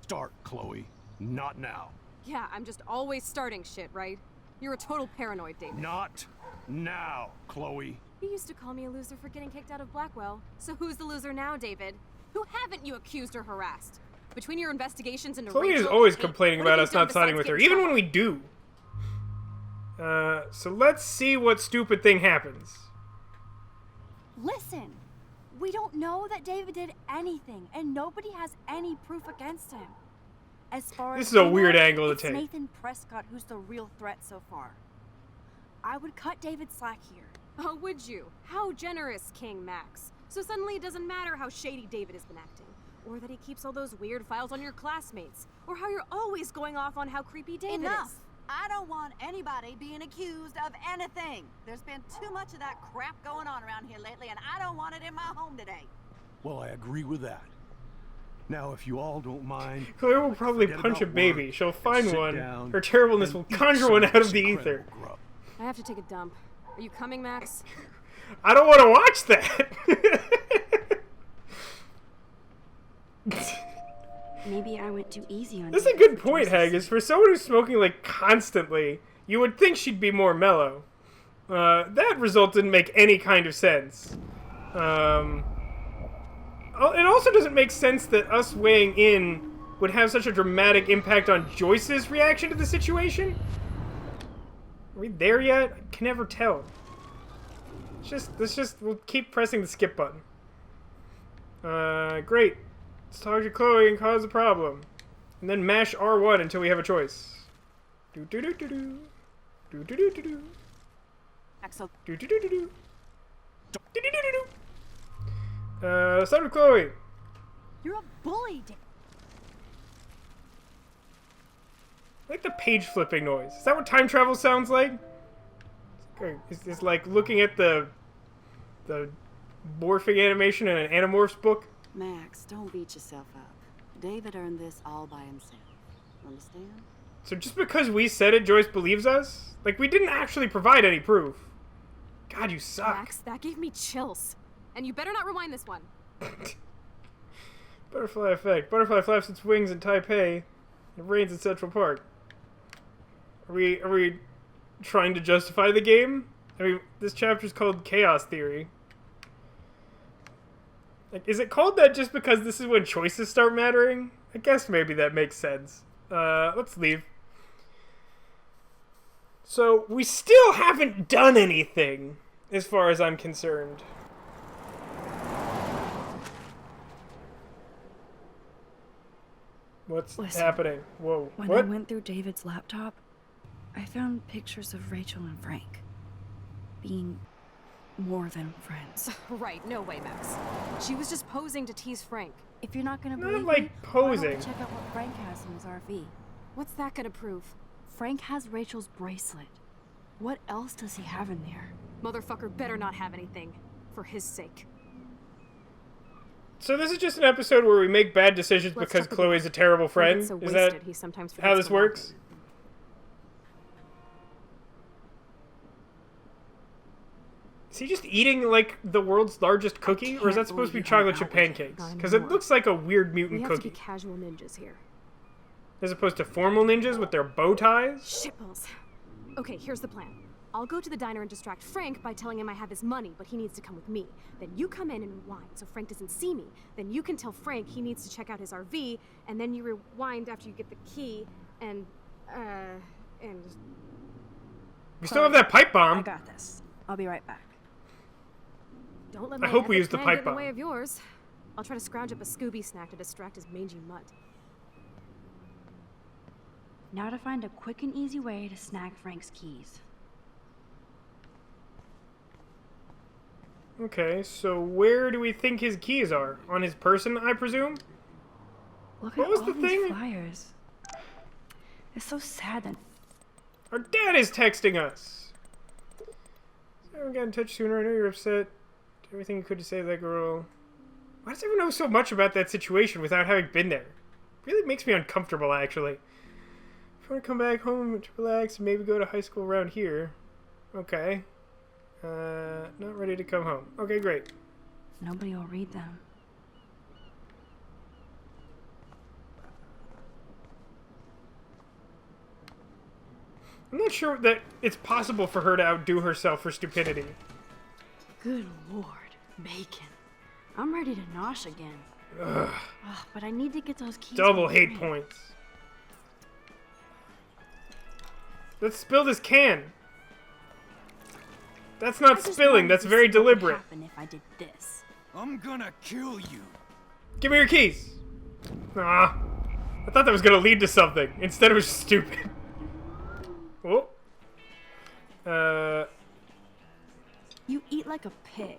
Start, Chloe. Not now. Yeah, I'm just always starting shit, right? You're a total paranoid, David. Not now, Chloe. You used to call me a loser for getting kicked out of Blackwell. So who's the loser now, David? Who haven't you accused or harassed? Between your investigations into Chloe is Rachel always and Kate, complaining what have about you us done not siding besides with her, get in even trouble? when we do. So let's see what stupid thing happens. Listen, we don't know that David did anything, and nobody has any proof against him. As far This as is a we weird know, angle to it's take. Nathan Prescott who's the real threat so far. I would cut David slack here. Oh, would you? How generous, King Max. So suddenly it doesn't matter how shady David has been acting, or that he keeps all those weird files on your classmates, or how you're always going off on how creepy David Enough! is. I don't want anybody being accused of anything. There's been too much of that crap going on around here lately, and I don't want it in my home today. Well, I agree with that. Now, if you all don't mind, Chloe will probably forget punch a about baby. work She'll and find sit one. down Her terribleness and will eat conjure some one of out of this the incredible ether. grub. I have to take a dump. Are you coming, Max? I don't want to watch that. Maybe I went too easy on That's a David good for point, choices. Haggis. For someone who's smoking like constantly, you would think she'd be more mellow. That result didn't make any kind of sense. It also doesn't make sense that us weighing in would have such a dramatic impact on Joyce's reaction to the situation. Are we there yet? I can never tell. We'll keep pressing the skip button. Great. Let's talk to Chloe and cause a problem. And then mash R1 until we have a choice. Do-do-do-do-do. Do-do-do-do-do. Axel, Do-do-do-do-do. Do-do-do-do-do. Start with Chloe. You're a bully, David. I like the page flipping noise. Is that what time travel sounds like? It's like looking at the morphing animation in an Animorphs book. Max, don't beat yourself up. David earned this all by himself. Understand? So just because we said it, Joyce believes us? Like, we didn't actually provide any proof. God, you suck. Max, that gave me chills. And you better not rewind this one. Butterfly effect. Butterfly flaps its wings in Taipei. It rains in Central Park. Are we trying to justify the game? I mean, this chapter's called Chaos Theory. Like, is it called that just because this is when choices start mattering? I guess maybe that makes sense. Let's leave. So, we still haven't done anything, as far as I'm concerned. What's Listen, happening? Whoa. When What? I went through David's laptop, I found pictures of Rachel and Frank being more than friends. Right, no way, Max. She was just posing to tease Frank. If you're not gonna Not believe like me, why posing. don't we check out what Frank has in his RV? What's that gonna prove? Frank has Rachel's bracelet. What else does he have in there? Motherfucker better not have anything. For his sake. So this is just an episode where we make bad decisions Let's because check the Chloe's book. a terrible friend? Gets so Is wasted, that he sometimes how forgets this to lock works? it. Is he just eating, like, the world's largest cookie? Or is that can't supposed to be believe you hung chocolate out chip with him. pancakes? Not Because it anymore. looks like a weird We mutant have to cookie. be casual ninjas here. As opposed to formal ninjas with their bow ties? Shitballs. Okay, here's the plan. I'll go to the diner and distract Frank by telling him I have his money, but he needs to come with me. Then you come in and rewind so Frank doesn't see me. Then you can tell Frank he needs to check out his RV, and then you rewind after you get the key, and We still have that pipe I bomb. got this. I'll be right back. don't let I my hope we epic use the plan pipe get in the bomb. way of yours. I'll try to scrounge up a Scooby snack to distract his mangy mutt. Now to find a quick and easy way to snag Frank's keys. Okay, so where do we think his keys are? On his person, I presume? Look What at was all the these thing? flyers. It's so sad that Our dad is texting us. I haven't gotten in touch sooner. I know you're upset. Everything you could to save that girl. Why does everyone know so much about that situation without having been there? Really makes me uncomfortable, actually. If you want to come back home to relax and maybe go to high school around here. Okay. Not ready to come home. Okay, great. nobody will read them. I'm not sure that it's possible for her to outdo herself for stupidity. Good lord, bacon. I'm ready to nosh again. Ugh. Oh, but I need to get those keys. Double from hate Frank. points. Let's spill this can. That's not spilling. That's very deliberate. Happen if I did this. I'm gonna kill you. Give me your keys. Ah, I thought that was gonna lead to something. Instead, it was just stupid. Oh. You eat like a pig.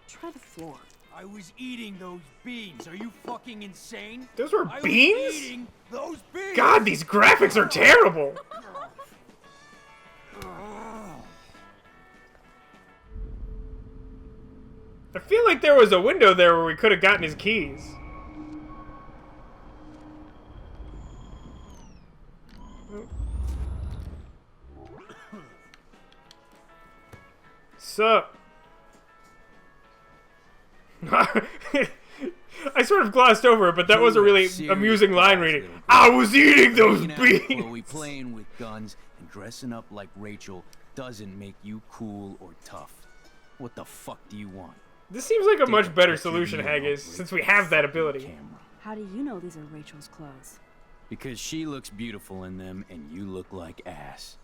Try the floor. I was eating those beans. Are you fucking insane? Those were I beans? was eating those beans. God, these graphics are terrible. I feel like there was a window there where we could have gotten his keys. Sup? I sort of glossed over it, but that was a really amusing line reading. I was eating those beans! Chloe playing with guns and dressing up like Rachel doesn't make you cool or tough. What the fuck do you want? This seems like a much better solution, Haggis, since we have that ability. How do you know these are Rachel's clothes? Because she looks beautiful in them and you look like ass.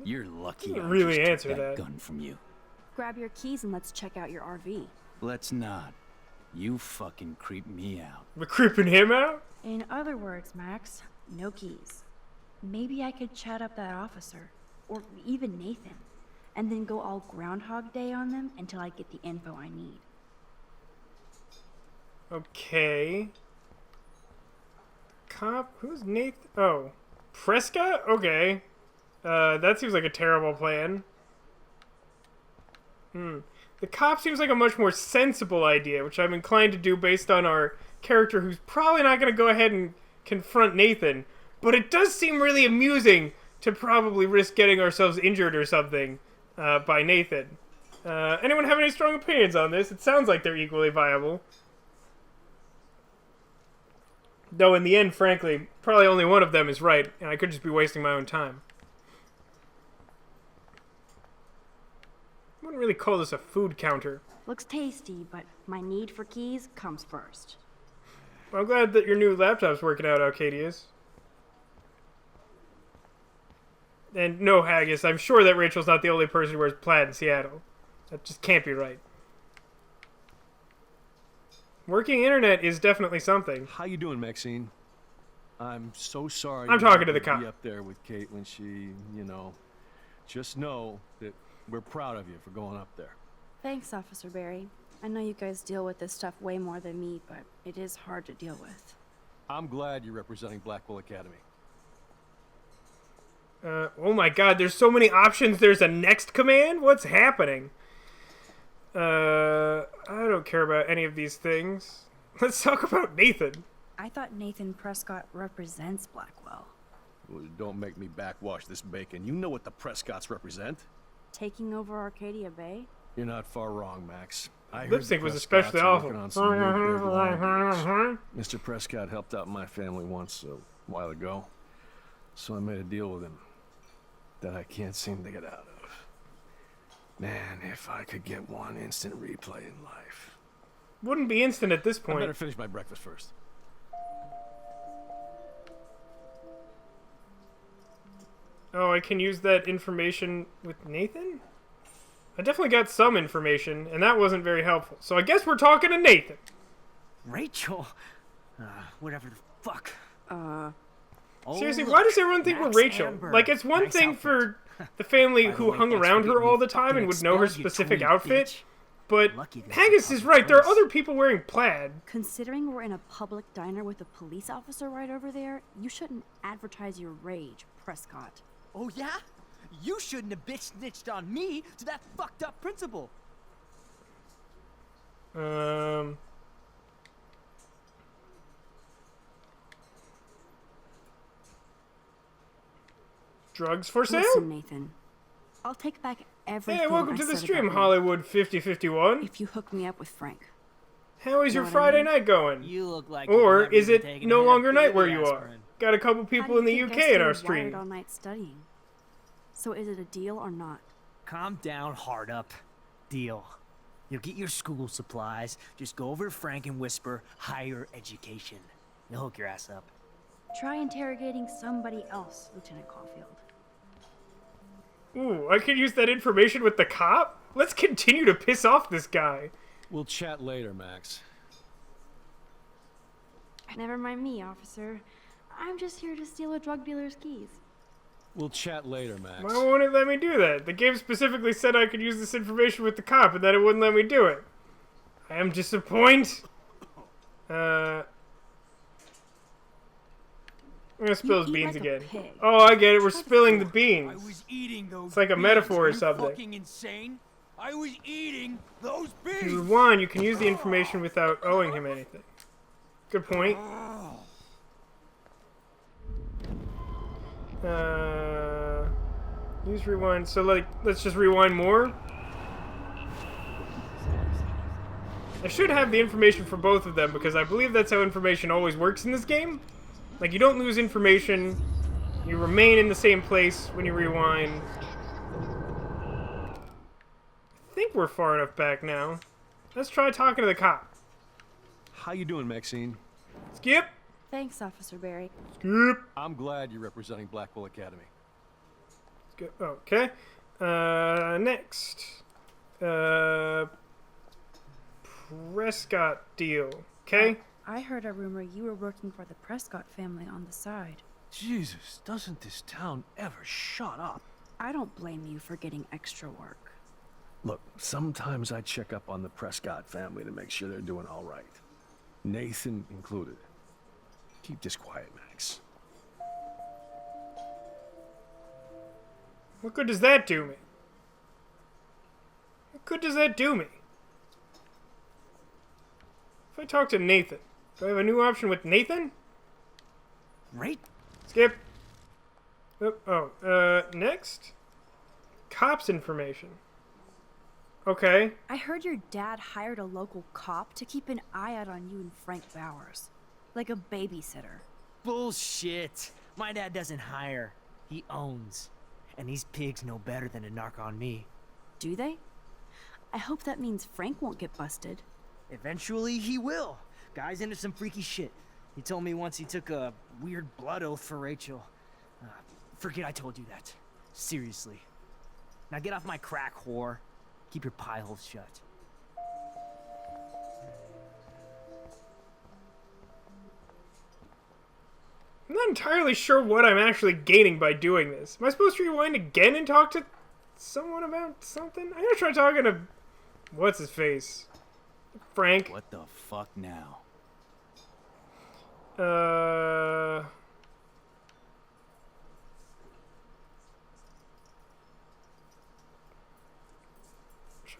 You're lucky I Didn't really just took answer that that. gun from you. Grab your keys and let's check out your RV. Let's not. You fucking creep me out. We're creeping him out? In other words, Max, no keys. Maybe I could chat up that officer, or even Nathan, and then go all Groundhog Day on them until I get the info I need. Okay. Cop? Who's Nathan? Oh. Prescott? Okay. That seems like a terrible plan. The cop seems like a much more sensible idea, which I'm inclined to do based on our character who's probably not going to go ahead and confront Nathan. But it does seem really amusing to probably risk getting ourselves injured or something by Nathan. Anyone have any strong opinions on this? It sounds like they're equally viable. Though in the end, frankly, probably only one of them is right, and I could just be wasting my own time. I wouldn't really call this a food counter. Looks tasty, but my need for keys comes first. Well, I'm glad that your new laptop's working out, Arcadius. And no, Haggis, I'm sure that Rachel's not the only person who wears plaid in Seattle. That just can't be right. Working internet is definitely something. How you doing, Maxine? I'm so sorry. I'm you talking had to the cop. Be up there with Kate when she, you know, just know that we're proud of you for going up there. Thanks, Officer Barry. I know you guys deal with this stuff way more than me, but it is hard to deal with. I'm glad you're representing Blackwell Academy. Oh my god, there's so many options. There's a next command? What's happening? I don't care about any of these things. Let's talk about Nathan. I thought Nathan Prescott represents Blackwell. Well, don't make me backwash this bacon. You know what the Prescotts represent. Taking over Arcadia Bay? You're not far wrong, Max. I heard Lip the sync was Prescotts especially are awful. working on some new big long deals. Mr. Prescott helped out my family once a while ago, so I made a deal with him that I can't seem to get out of. Man, if I could get one instant replay in life. Wouldn't be instant at this I point. better finish my breakfast first. Oh, I can use that information with Nathan? I definitely got some information, and that wasn't very helpful. So I guess we're talking to Nathan. Rachel? Whatever the fuck. Seriously, why does everyone think we're Rachel? Like, it's one thing for the family who hung around her all the time and would know her specific outfit, but Haggis is right, there are other people wearing plaid. Considering we're in a public diner with a police officer right over there, you shouldn't advertise your rage, Prescott. Oh yeah? You shouldn't have bitch snitched on me to that fucked up principal. Drugs for sale? Listen, Nathan. I'll take back everything. Hey, welcome I to the said stream, about you Hollywood 5051. if you hook me up with Frank. How is your Know what I Friday mean? night going? You look like Or you've never is even it taken no a hit longer of night baby where you are? aspirin. Got a couple How people do in the you think UK I in our stayed wired stream. all night studying? So is it a deal or not? Calm down, hard up. Deal. You'll get your school supplies. Just go over to Frank and whisper higher education. He'll hook your ass up. Try interrogating somebody else, Lieutenant Caulfield. Ooh, I could use that information with the cop? Let's continue to piss off this guy. We'll chat later, Max. Never mind me, officer. I'm just here to steal a drug dealer's keys. We'll chat later, Max. Why won't it let me do that? The game specifically said I could use this information with the cop, and that it wouldn't let me do it. I am disappointed. I'm gonna spill his beans again. Oh, I get it. We're spilling the beans. I was eating those. It's like a beans. metaphor or Are you something. fucking insane? I was eating those If beans. you rewind, you can use the information without owing him anything. Good point. Use rewind. So, like, let's just rewind more. I should have the information for both of them because I believe that's how information always works in this game. Like, you don't lose information. You remain in the same place when you rewind. I think we're far enough back now. Let's try talking to the cop. How you doing, Maxine? Skip. Thanks, Officer Barry. Skip. I'm glad you're representing Blackwell Academy. Skip. Okay. Next. Prescott deal. Okay. I heard a rumor you were working for the Prescott family on the side. Jesus, doesn't this town ever shut up? I don't blame you for getting extra work. Look, sometimes I check up on the Prescott family to make sure they're doing all right. Nathan included. Keep this quiet, Max. What good does that do me? What good does that do me? If I talk to Nathan, do I have a new option with Nathan? Right? Skip. Next? Cops information. Okay. I heard your dad hired a local cop to keep an eye out on you and Frank Bowers. Like a babysitter. Bullshit. My dad doesn't hire. He owns. And these pigs know better than to narc on me. Do they? I hope that means Frank won't get busted. Eventually he will. Guy's into some freaky shit. He told me once he took a weird blood oath for Rachel. Forget I told you that. Seriously. Now get off my crack, whore. Keep your pie holes shut. I'm not entirely sure what I'm actually gaining by doing this. Am I supposed to rewind again and talk to someone about something? I'm gonna try talking to... What's his face? Frank. What the fuck now?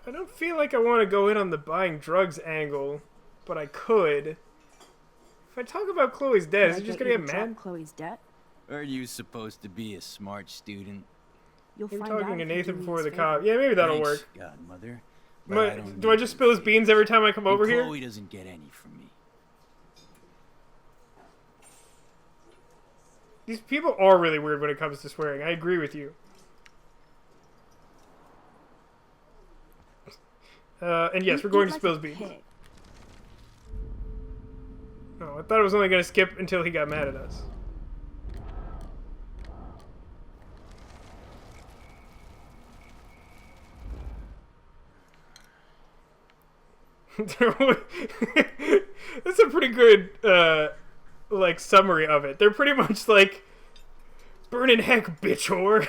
I don't feel like I want to go in on the buying drugs angle, but I could. If I talk about Chloe's debt, is he just gonna get mad? Chloe's debt? Are you supposed to be a smart student? You'll Maybe find talking out to if you Nathan do before me the this cop. favor. Yeah, maybe that'll Thanks, work. Godmother. Do I just spill his beans every time I come over here? Chloe doesn't get any from me. These people are really weird when it comes to swearing. I agree with you. And yes, we're going to spill his beans. Oh, I thought I was only going to skip until he got mad at us. That's a pretty good, like, summary of it. They're pretty much like, burning heck, bitch whore.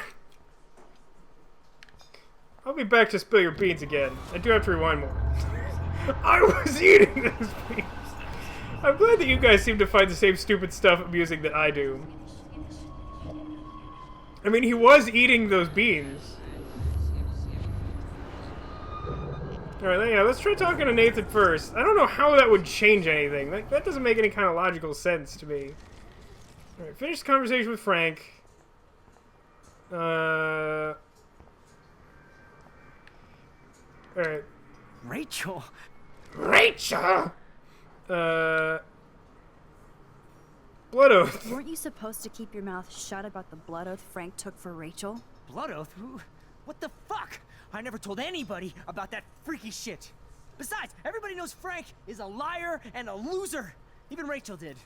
I'll be back to spill your beans again. I do have to rewind more. I was eating those beans. I'm glad that you guys seem to find the same stupid stuff amusing that I do. I mean, he was eating those beans. Alright, yeah, let's try talking to Nathan first. I don't know how that would change anything. That doesn't make any kind of logical sense to me. Alright, finish the conversation with Frank. Alright. Rachel? Rachel! Blood oath. Weren't you supposed to keep your mouth shut about the blood oath Frank took for Rachel? Blood oath? What the fuck? I never told anybody about that freaky shit. Besides, everybody knows Frank is a liar and a loser. Even Rachel did.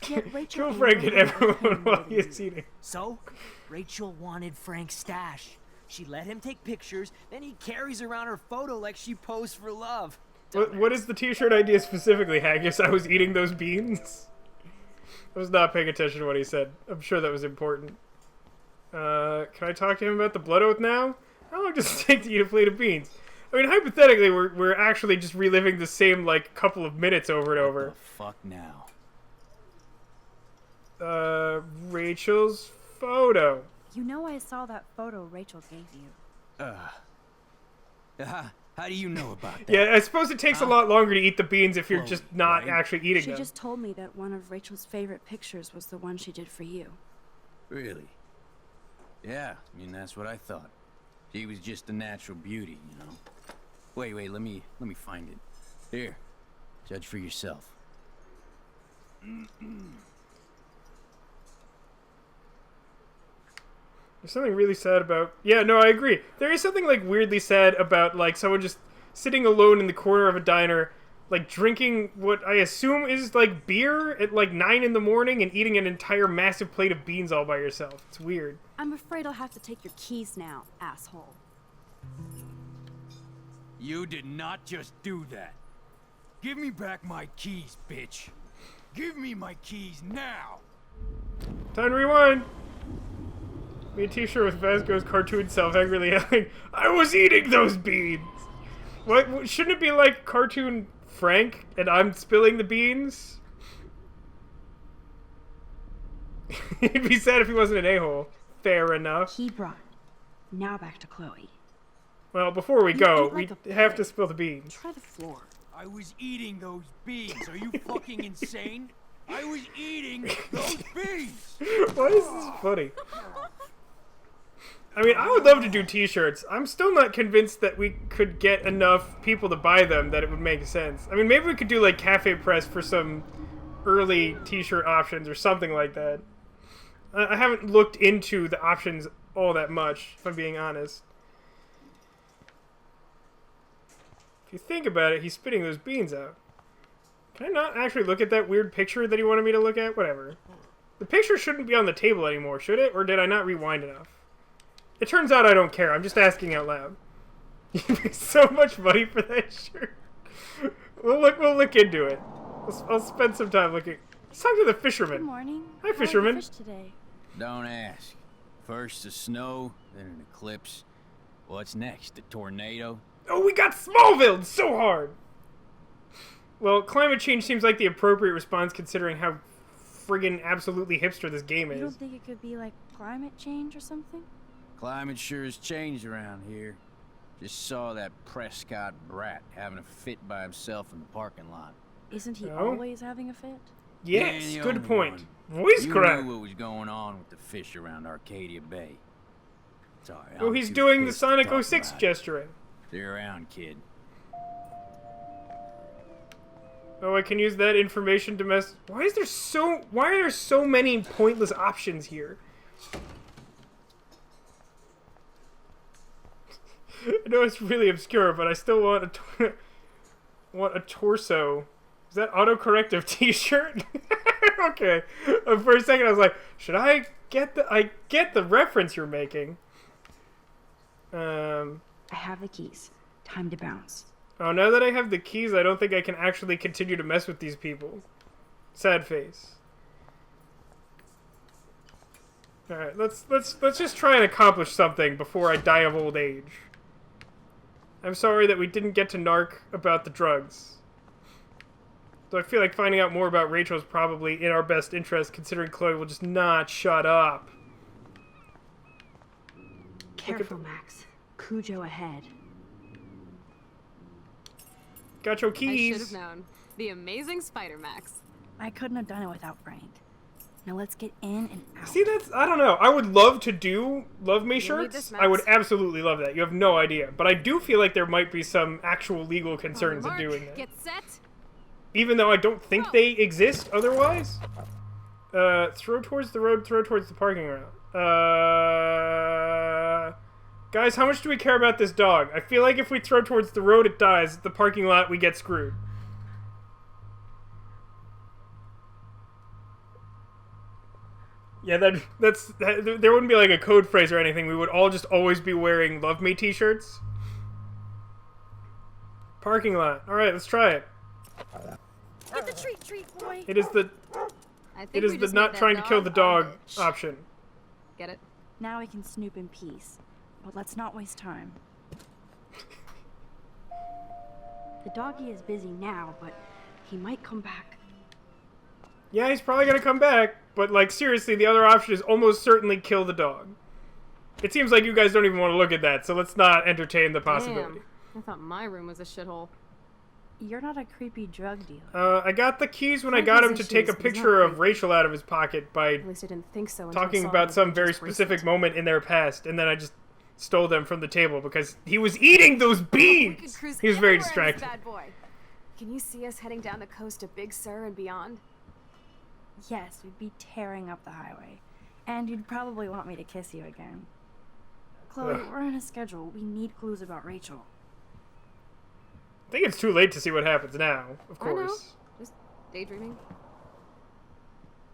Yet Rachel Kill Frank and everyone while he's eating. So, Rachel wanted Frank's stash. She let him take pictures, then he carries around her photo like she posed for love. What is the t-shirt idea specifically, Haggis? I was eating those beans? I was not paying attention to what he said. I'm sure that was important. Can I talk to him about the blood oath now? How long does it take to eat a plate of beans? I mean, hypothetically, we're actually just reliving the same, like, couple of minutes over and over. What the fuck now? Rachel's photo. You know I saw that photo Rachel gave you. How do you know about that? Yeah, I suppose it takes a lot longer to eat the beans if you're just not actually eating She them. just told me that one of Rachel's favorite pictures was the one she did for you. Really? Yeah, I mean, that's what I thought. She was just a natural beauty, you know? Wait, let me find it. Here, judge for yourself. There's something really sad about... Yeah, no, I agree. There is something, like, weirdly sad about, like, someone just sitting alone in the corner of a diner, like, drinking what I assume is, like, beer at, like, 9 in the morning and eating an entire massive plate of beans all by yourself. It's weird. I'm afraid I'll have to take your keys now, asshole. You did not just do that. Give me back my keys, bitch. Give me my keys now. Time to rewind. Me a t-shirt with Vasco's cartoon self angrily yelling, I was eating those beans! What, shouldn't it be like cartoon Frank and I'm spilling the beans? It'd be sad if he wasn't an a-hole. Fair enough. He brought. Now back to Chloe. Well, before we go, we like a have to pig. spill the beans. Try the floor. I was eating those beans. Are you fucking insane? I was eating those beans. Why is this funny? I mean, I would love to do t-shirts. I'm still not convinced that we could get enough people to buy them that it would make sense. I mean, maybe we could do, like, Cafe Press for some early t-shirt options or something like that. I haven't looked into the options all that much, if I'm being honest. If you think about it, he's spitting those beans out. Can I not actually look at that weird picture that he wanted me to look at? Whatever. The picture shouldn't be on the table anymore, should it? Or did I not rewind enough? It turns out I don't care. I'm just asking out loud. You pay so much money for that shirt. We'll look into it. I'll spend some time looking. Let's talk to the fisherman. Good morning. Hi, How are the fisherman. fish today? Don't ask. First the snow, then an eclipse. What's next? A tornado? Oh, we got Smallville so hard. Well, climate change seems like the appropriate response considering how friggin' absolutely hipster this game You don't is. think it could be like climate change or something? Climate sure has changed around here. Just saw that Prescott brat having a fit by himself in the parking lot. Isn't he No. always having a fit? Yes, Yeah, the good only point. one. Voice You crack. knew what was going on with the fish around Arcadia Bay. Sorry. Oh, I'm he's too doing the pissed to Sonic talk 06 about it. gesturing. Stay around, kid. Oh, I can use that information to mess. Why are there so many pointless options here? I know it's really obscure, but I still want a torso. Is that autocorrective t-shirt? Okay. For a second I was like, should I get the reference you're making? I have the keys. Time to bounce. Oh, now that I have the keys, I don't think I can actually continue to mess with these people. Sad face. Alright, let's just try and accomplish something before I die of old age. I'm sorry that we didn't get to narc about the drugs. So I feel like finding out more about Rachel is probably in our best interest, considering Chloe will just not shut up. Careful, Max. Cujo ahead. Got your I should keys. have known. The amazing Spider Max. I couldn't have done it without Frank. Now let's get in and out. See, I don't know. I would love to do Love Me need shirts. this, I would Max? absolutely love that. You have no idea. But I do feel like there might be some actual legal concerns in Mark, doing that. Get set. Even though I don't think they exist otherwise. Throw towards the road, throw towards the parking lot. Guys, how much do we care about this dog? I feel like if we throw towards the road, it dies. The parking lot, we get screwed. Yeah, there wouldn't be like a code phrase or anything. We would all just always be wearing Love Me t-shirts. Parking lot. Alright, let's try it. Get the treat, boy. It is the not trying to kill the dog option. Get it? Now we can snoop in peace. But let's not waste time. The doggy is busy now, but he might come back. Yeah, he's probably gonna come back, but like seriously, the other option is almost certainly kill the dog. It seems like you guys don't even want to look at that, so let's not entertain the possibility. Damn, I thought my room was a shithole. You're not a creepy drug dealer. I got the keys when I got him to take a picture of Rachel out of his pocket by At least I didn't think so. Until talking I saw about him some with very his specific bracelet. moment in their past, and then I just stole them from the table because he was eating those We could beans! cruise He was very anywhere in this distracted. Bad boy. Can you see us heading down the coast to Big Sur and beyond? Yes, we'd be tearing up the highway. And you'd probably want me to kiss you again. Chloe, Ugh. we're on a schedule. We need clues about Rachel. I think it's too late to see what happens now, of I know. course. Just daydreaming.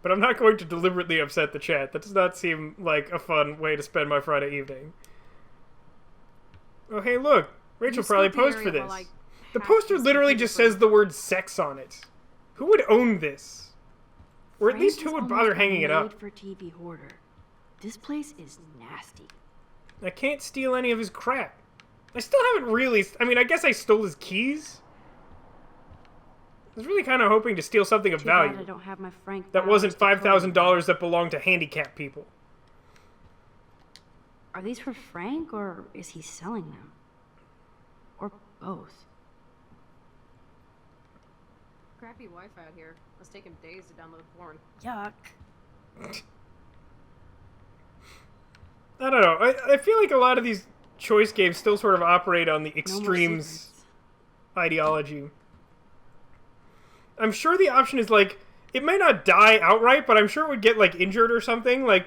But I'm not going to deliberately upset the chat. That does not seem like a fun way to spend my Friday evening. Oh, hey, look. Rachel You probably scope the posed for area this. while I The hack poster this literally computer just for says you. the word sex on it. Who would own this? Or at least Frank who is would bother almost a hanging it up? made-for-TV hoarder. This place is nasty. I can't steal any of his crap. I still haven't really... I mean, I guess I stole his keys. I was really kind of hoping to steal something of Too bad I value. don't have my Frank That wasn't powers to code. $5,000 that belonged to handicapped people. Are these for Frank, or is he selling them? Or both? Crappy Wi-Fi out here. Must take him days to download porn. Yuck. I don't know. I feel like a lot of these choice games still sort of operate on the No more extremes secrets. ideology. I'm sure the option is like, it may not die outright, but I'm sure it would get like injured or something. Like,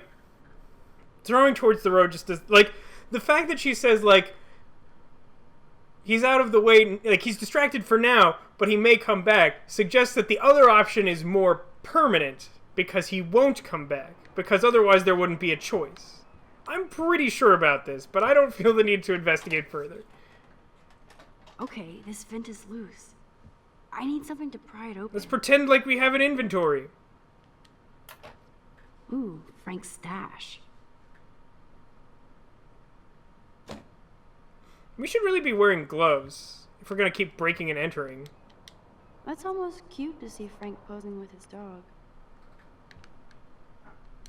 throwing towards the road just does, like, the fact that she says like, he's out of the way, like he's distracted for now, but he may come back, suggests that the other option is more permanent because he won't come back, because otherwise there wouldn't be a choice. I'm pretty sure about this, but I don't feel the need to investigate further. Okay, this vent is loose. I need something to pry it open. Let's pretend like we have an inventory. Ooh, Frank's stash. We should really be wearing gloves if we're gonna keep breaking and entering. That's almost cute to see Frank posing with his dog.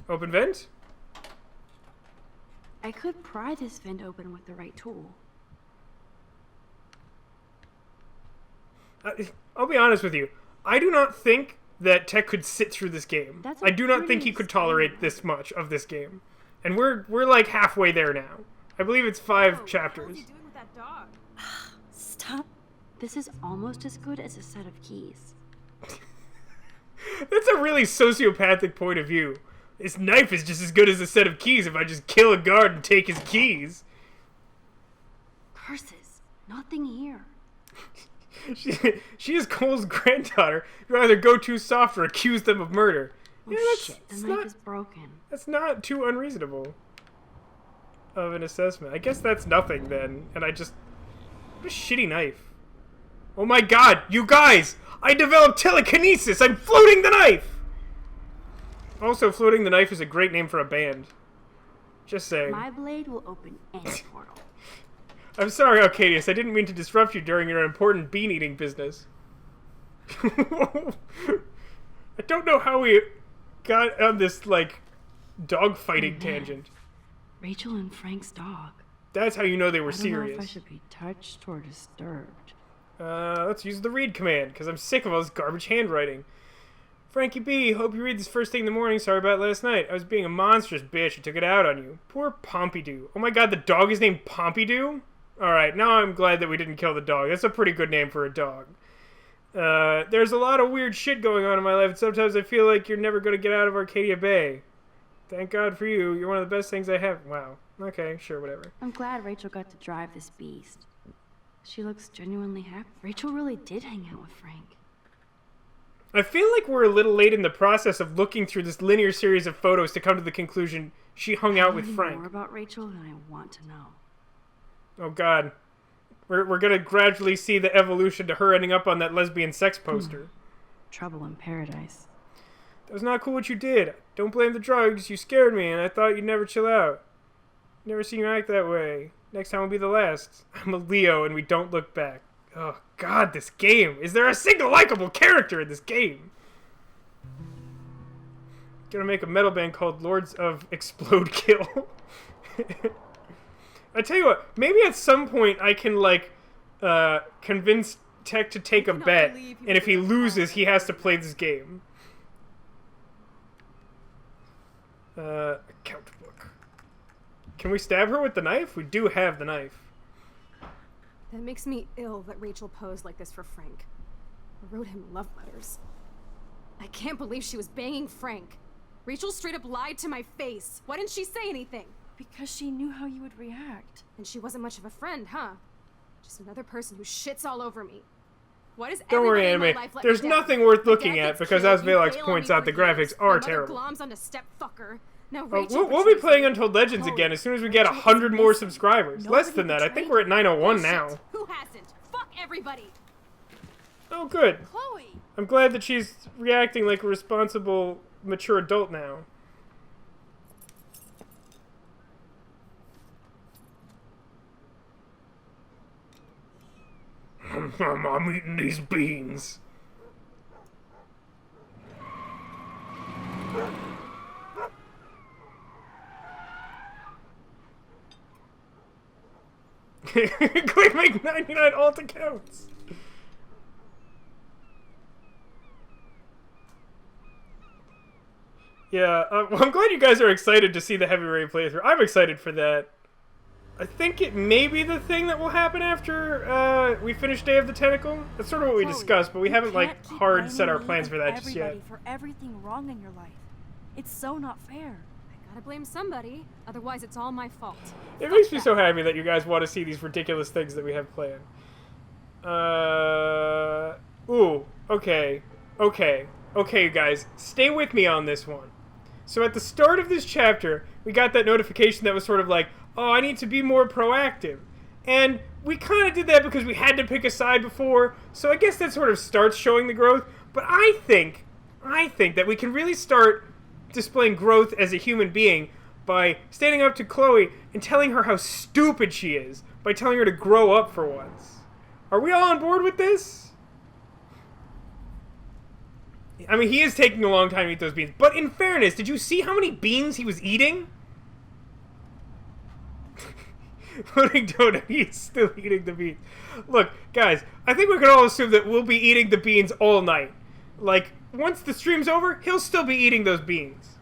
Open vent? I could pry this vent open with the right tool. I'll be honest with you. I do not think that Tech could sit through this game. That's I do not think pretty he could tolerate this much of this game. And we're like halfway there now. I believe it's 5 chapters. What's he doing with that dog? Stop. This is almost as good as a set of keys. That's a really sociopathic point of view. This knife is just as good as a set of keys if I just kill a guard and take his keys. Curses. Nothing here. She is Cole's granddaughter. You either go too soft or accuse them of murder. Oh Yeah, shit, the that's knife not, is broken. that's not too unreasonable of an assessment. I guess that's nothing then. And I just... What a shitty knife. Oh my god, you guys! I developed telekinesis! I'm floating the knife! Also, Floating the Knife is a great name for a band. Just saying. My blade will open any portal. I'm sorry, Arcadius. I didn't mean to disrupt you during your important bean-eating business. I don't know how we got on this, like, dog-fighting Oh, man. tangent. Rachel and Frank's dog. That's how you know they were I don't know if I serious. should be touched or disturbed. Let's use the read command, because I'm sick of all this garbage handwriting. Frankie B, hope you read this first thing in the morning. Sorry about last night. I was being a monstrous bitch and took it out on you. Poor Pompidou. Oh my god, the dog is named Pompidou? Alright, now I'm glad that we didn't kill the dog. That's a pretty good name for a dog. There's a lot of weird shit going on in my life, and sometimes I feel like you're never going to get out of Arcadia Bay. Thank God for you. You're one of the best things I have. Wow. Okay, sure, whatever. I'm glad Rachel got to drive this beast. She looks genuinely happy. Rachel really did hang out with Frank. I feel like we're a little late in the process of looking through this linear series of photos to come to the conclusion she hung out with Frank. More about Rachel than I want to know. Oh God, we're gonna gradually see the evolution to her ending up on that lesbian sex poster. Trouble in paradise. That was not cool what you did. Don't blame the drugs. You scared me, and I thought you'd never chill out. Never seen you act that way. Next time will be the last. I'm a Leo, and we don't look back. Oh God, this game. Is there a single likable character in this game? Gonna make a metal band called Lords of Explode Kill. I tell you what, maybe at some point I can like convince Tech to take a bet, and if he loses, he has to play this game. Account book. Can we stab her with the knife? We do have the knife. That makes me ill that Rachel posed like this for Frank. I wrote him love letters. I can't believe she was banging Frank. Rachel straight up lied to my face. Why didn't she say anything? Because she knew how you would react. And she wasn't much of a friend, huh? Just another person who shits all over me. Why does Don't worry, everybody in my Anime. life let There's me down? nothing worth My looking dad at gets because, killed, as you Valex bail on points me out, for the graphics years. are My mother terrible. gloms onto step-fucker. Now Oh, Rachel we'll be betrays playing me. Until Legends Chloe, again as soon as we get Rachel is 100 more missing. subscribers. Nobody Less than that. I think betrayed we're at 901 Bullshit. now. Who hasn't? Fuck everybody. Oh, good. Chloe! I'm glad that she's reacting like a responsible, mature adult now. I'm eating these beans. Click make 99 alt accounts. Yeah, well, I'm glad you guys are excited to see the Heavy Rain playthrough. I'm excited for that. I think it may be the thing that will happen after we finish Day of the Tentacle. That's sort of what we discussed, but we haven't like hard set our plans for that just yet. For everything wrong in your life. It's so not fair. I gotta blame somebody, otherwise it's all my fault. It makes me so happy that you guys want to see these ridiculous things that we have planned. Ooh, okay, you guys, stay with me on this one. So at the start of this chapter, we got that notification that was sort of like, oh, I need to be more proactive. And we kind of did that because we had to pick a side before, so I guess that sort of starts showing the growth. But I think that we can really start displaying growth as a human being by standing up to Chloe and telling her how stupid she is, by telling her to grow up for once. Are we all on board with this? I mean, he is taking a long time to eat those beans. But in fairness, did you see how many beans he was eating? Loading donut, he's still eating the beans. Look, guys, I think we can all assume that we'll be eating the beans all night. Like, once the stream's over, he'll still be eating those beans.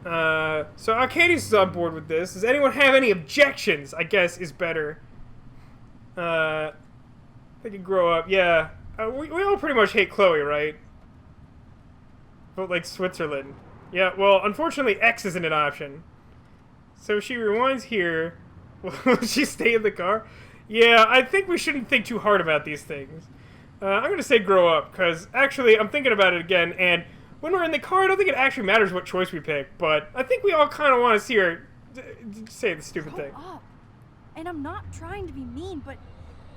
So Arcadius is on board with this. Does anyone have any objections, I guess, is better. They can grow up. Yeah. We all pretty much hate Chloe, right? But like Switzerland. Yeah, well, unfortunately, X isn't an option. So she rewinds here. Will she stay in the car? Yeah, I think we shouldn't think too hard about these things. I'm going to say grow up, because actually, I'm thinking about it again, and when we're in the car, I don't think it actually matters what choice we pick, but I think we all kind of want to see her say the stupid thing. Up. And I'm not trying to be mean, but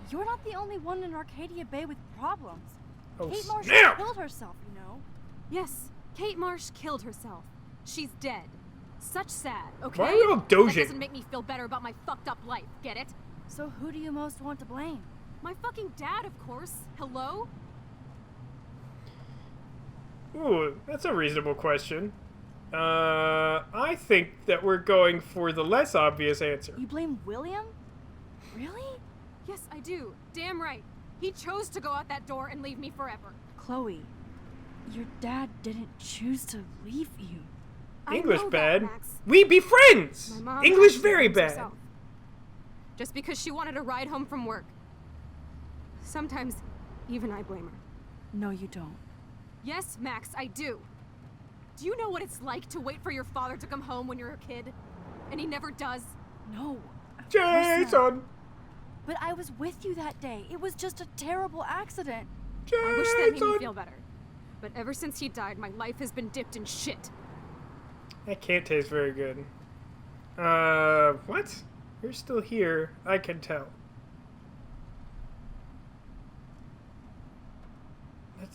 you're not the only one in Arcadia Bay with problems. Oh, Kate Marsh snap! killed herself, you know? Yes, Kate Marsh killed herself. She's dead. Such sad, okay? Why are we all That dozing? doesn't make me feel better about my fucked up life, get it? So who do you most want to blame? My fucking dad, of course. Hello? Ooh, that's a reasonable question. I think that we're going for the less obvious answer. You blame William? Really? Yes, I do. Damn right. He chose to go out that door and leave me forever. Chloe, your dad didn't choose to leave you. English I know bad. That, Max. We be friends! My mom English actually very blames bad. herself. Just because she wanted a ride home from work. Sometimes, even I blame her. No, you don't. Yes, Max, I do. Do you know what it's like to wait for your father to come home when you're a kid? And he never does? No. of course not. Jason! But I was with you that day. It was just a terrible accident. I wish that made me Jason! feel better. But ever since he died, my life has been dipped in shit. That can't taste very good. What? You're still here, I can tell.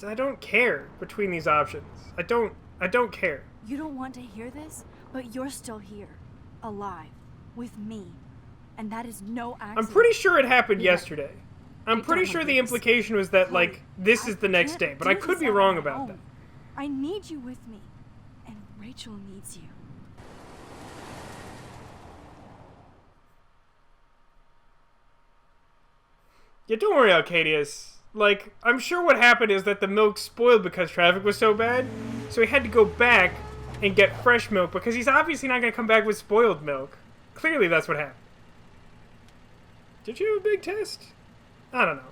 I don't care between these options. I don't care. You don't want to hear this, but you're still here. Alive. With me. And that is no accident. I'm pretty sure it happened You're right. yesterday. I'm I pretty don't sure want the this. implication was that, Chloe, like, this is the next can't day, but I do could this be on wrong my about own. that. I need you with me. And Rachel needs you. Yeah, don't worry, Arcadius. Like, I'm sure what happened is that the milk spoiled because traffic was so bad, so he had to go back and get fresh milk because he's obviously not going to come back with spoiled milk. Clearly that's what happened. Did you have a big test? I don't know.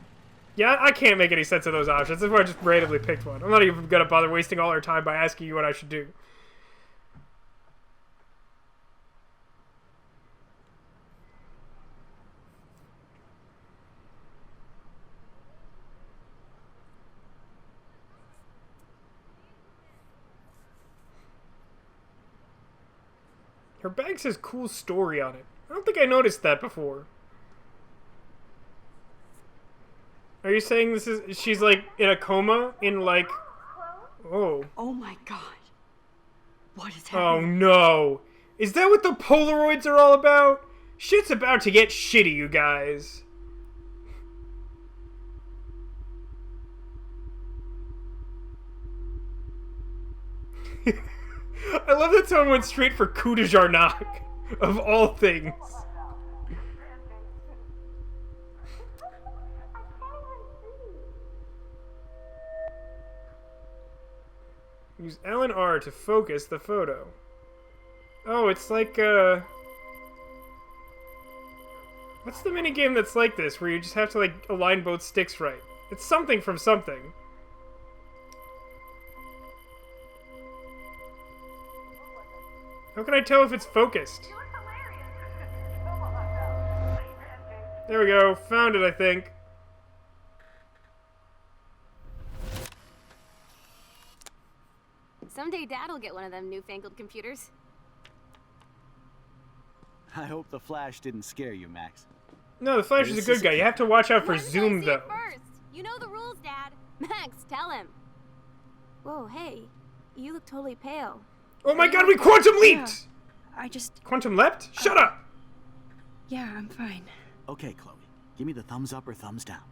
Yeah, I can't make any sense of those options. That's why I just randomly picked one. I'm not even going to bother wasting all our time by asking you what I should do. Her bag says cool story on it. I don't think I noticed that before. Are you saying this is... she's like in a coma? In like... Oh. Oh my god. What is Oh happening? no. Is that what the Polaroids are all about? Shit's about to get shitty, you guys. I love that someone went straight for coup de Jarnac, of all things. Use L and R to focus the photo. Oh, it's like, what's the minigame that's like this, where you just have to, like, align both sticks right? It's something from something. How can I tell if it's focused? There we go. Found it, I think. Someday Dad'll get one of them newfangled computers. I hope the Flash didn't scare you, Max. No, the Flash is a good guy. You have to watch out for Zoom, though. First. You know the rules, Dad. Max, tell him. Whoa, hey. You look totally pale. Oh my god, we quantum leaped! I just... Quantum leapt? Shut up! Yeah, I'm fine. Okay, Chloe. Give me the thumbs up or thumbs down.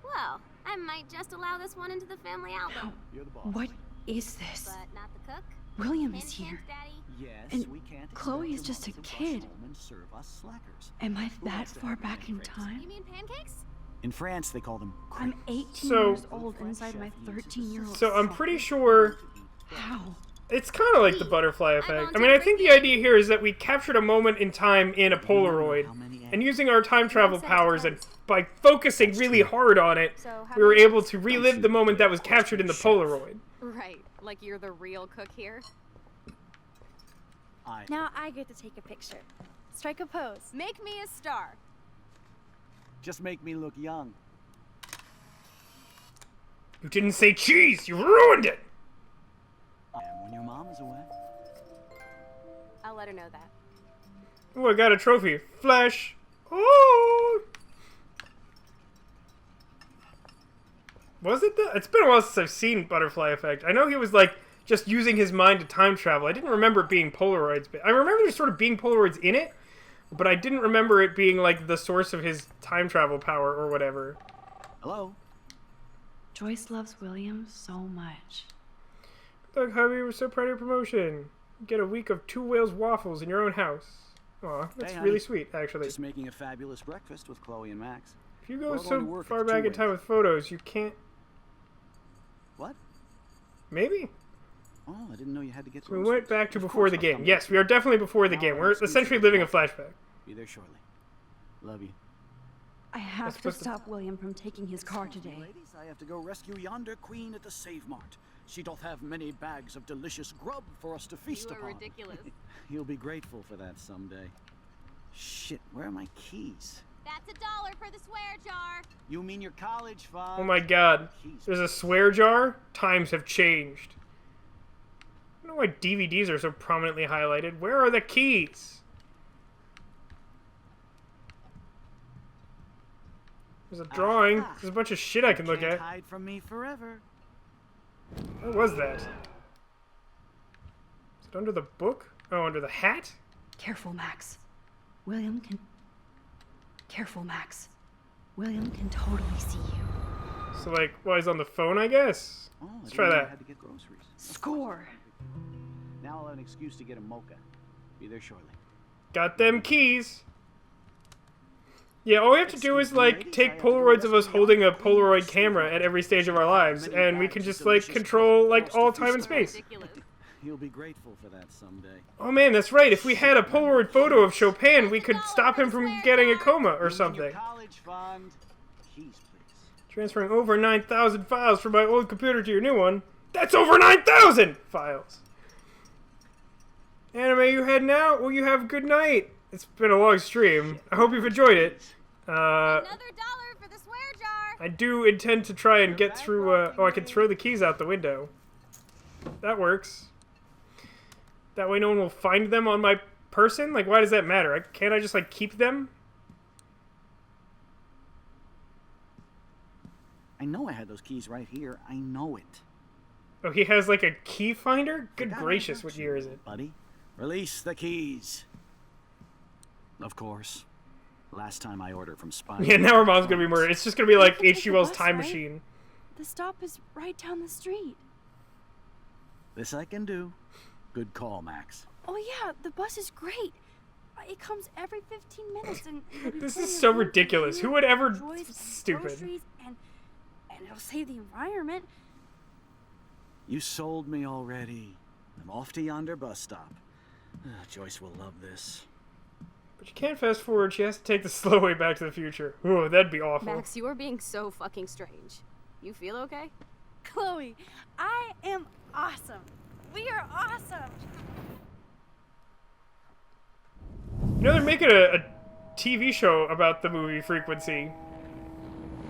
Well, I might just allow this one into the family album. You're the boss. What is this? But not the cook. William is Hint, here. hint, Daddy. Yes, And we can't Chloe expect is your just a mom to rush kid. home and serve us slackers. Am I Who that wants to far have back in breakfast? time? You mean pancakes? In France, they call them I'm crepes. 18 So- years old inside my 13-year-old So I'm pretty sure How? it's kind of like the butterfly effect. I volunteer mean, I for think the you. idea here is that we captured a moment in time in a Polaroid, and using our time travel powers and by focusing really hard on it, So how we were do you- able to relive the moment that was captured in the Polaroid. Right, like you're the real cook here. Now I get to take a picture. Strike a pose. Make me a star. Just make me look young. You didn't say cheese! You ruined it! I am when your mom is away. I'll let her know that. Oh, I got a trophy. Flash. Oh! Was it that? It's been a while since I've seen Butterfly Effect. I know he was like just using his mind to time travel. I didn't remember it being Polaroids. But I remember there sort of being Polaroids in it, but I didn't remember it being like the source of his time travel power or whatever. Hello? Joyce loves William so much. Look, Hubby, we're so proud of your promotion. You get a week of 2 Whales waffles in your own house. Aw, that's Hey, really honey. sweet, actually. Just making a fabulous breakfast with Chloe and Max. If you we're go all going to so work at far the back Two in time Whales. with photos, you can't... What? Maybe? Oh, I didn't know you had to get So we groceries. went back to Of before course the I'll game. come Yes, back. we are definitely before the Now game. I'm We're exclusive essentially with living a Max. flashback. Be there shortly. Love you. I have to supposed to- stop William from taking his car today. Ladies, I have to go rescue yonder queen at the Save Mart. She doth have many bags of delicious grub for us to feast You are upon. ridiculous. You'll be grateful for that someday. Shit, where are my keys? That's $1 for the swear jar. You mean your college fund? Oh my god. Keys. There's a swear jar? Times have changed. I don't know why DVDs are so prominently highlighted. Where are the keys? There's a drawing. There's a bunch of shit I can look Can't at. hide from me forever. Where was that? Is it under the book? Oh, under the hat? Careful, Max. William can... Careful, Max. William can totally see you. So, like, well, he's on the phone, I guess? Oh, I Let's didn't try know I that. had to get groceries. Score! Now I'll have an excuse to get a mocha. Be there shortly. Got them keys. Yeah, all we have to do is, like, take Polaroids of us holding a Polaroid camera at every stage of our lives, and we can just, like, control, like, all time and space. You'll be grateful for that someday. Oh man, that's right. If we had a Polaroid photo of Chopin, we could stop him from getting a coma or You mean your something. college fund. Keys, please. Transferring over 9,000 files from my old computer to your new one. That's over 9,000 files! Anime, you heading out? Well, you have a good night. It's been a long stream. I hope you've enjoyed it. Another $1 for the swear jar. I do intend to try and get through, oh, I can throw the keys out the window. That works. That way no one will find them on my person? Like, why does that matter? Can't I just, like, keep them? I know I had those keys right here. I know it. Oh, he has, like, a key finder? Good Forgot gracious, about what you, year is it? buddy? Release the keys. Of course. Last time I ordered from Spine. Yeah, now her mom's gonna be murdered. It's just gonna be like We have to take H.G. the Wells' bus, Time right? Machine. The stop is right down the street. This I can do. Good call, Max. Oh yeah, the bus is great. It comes every 15 minutes and it'll be This playing is so good ridiculous. food, Who would ever... toys, and Stupid. groceries, and it'll save the environment. You sold me already. I'm off to yonder bus stop. Joyce will love this. But you can't fast forward. She has to take the slow way back to the future. Ooh, that'd be awful. Max, you are being so fucking strange. You feel okay? Chloe, I am awesome. We are awesome. You know, they're making a TV show about the movie Frequency.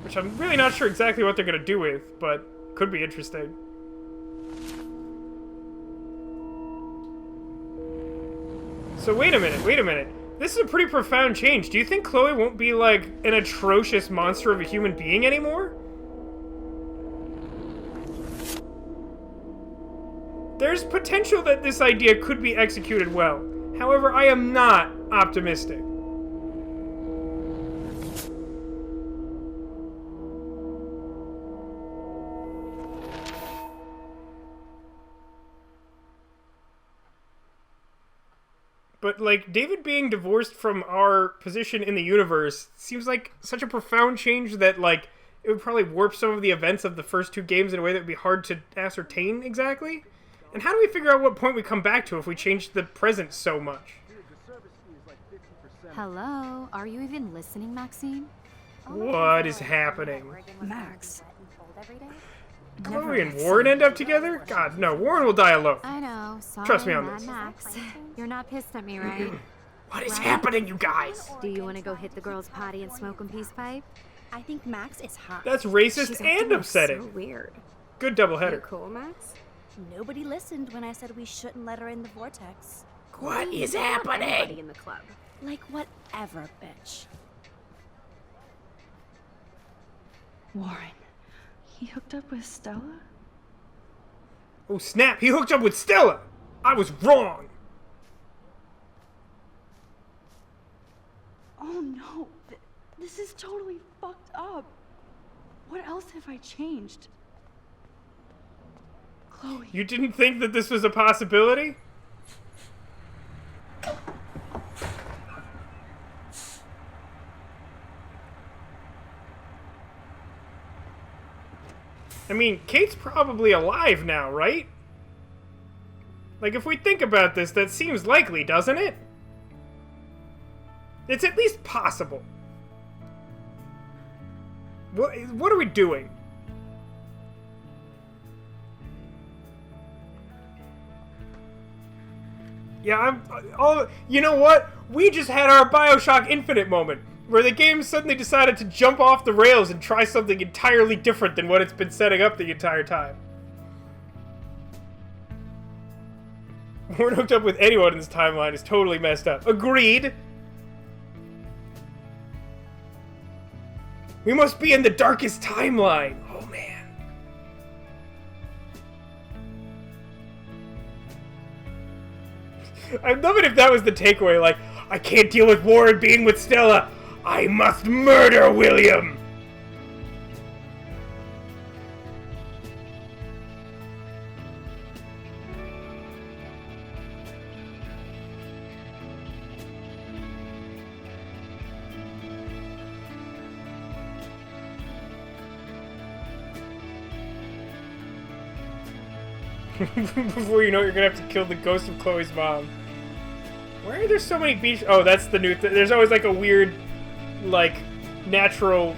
Which I'm really not sure exactly what they're gonna do with, but could be interesting. So wait a minute. This is a pretty profound change. Do you think Chloe won't be, like, an atrocious monster of a human being anymore? There's potential that this idea could be executed well. However, I am not optimistic. But, like, David being divorced from our position in the universe seems like such a profound change that, like, it would probably warp some of the events of the first two games in a way that would be hard to ascertain exactly. And how do we figure out what point we come back to if we change the present so much? Hello? Are you even listening, Maxine? What is happening? Max. Chloe and Warren end up together? God, no. Warren will die alone. I know. Sorry, Trust me on Mad this. Max. You're not pissed at me, right? What is happening, you guys? Do you want to go hit the girls' potty and smoke a peace pipe? I think Max is hot. That's racist She's and acting so upsetting. weird. Good You doubleheader. cool, Max? Nobody listened when I said we shouldn't let her in the vortex. What is Everybody happening? in the club. Like whatever, bitch. Warren, he hooked up with Stella? Oh snap, he hooked up with Stella! I was wrong! Oh no, this is totally fucked up. What else have I changed? Chloe. You didn't think that this was a possibility? I mean, Kate's probably alive now, right? Like, if we think about this, that seems likely, doesn't it? It's at least possible. What are we doing? Yeah, you know what? We just had our BioShock Infinite moment, where the game suddenly decided to jump off the rails and try something entirely different than what it's been setting up the entire time. We're hooked up with anyone in this timeline is totally messed up. Agreed. We must be in the darkest timeline. Oh, man. I'd love it if that was the takeaway, like, I can't deal with Warren being with Stella. I must murder William. Before you know it, you're gonna have to kill the ghost of Chloe's mom. Why are there so many beach? Oh, that's the new there's always like a weird, like, supernatural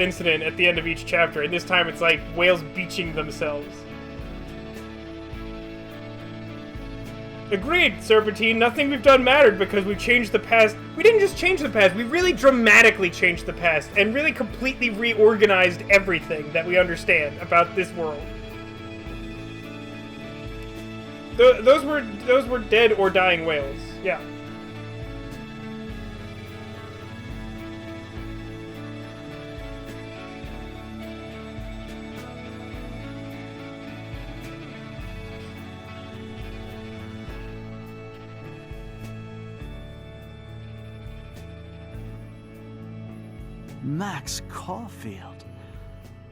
incident at the end of each chapter, and this time it's like whales beaching themselves. Agreed, Serpentine. Nothing we've done mattered because we changed the past. We didn't just change the past, we really dramatically changed the past and really completely reorganized everything that we understand about this world. Those were dead or dying whales. Yeah. Max Caulfield.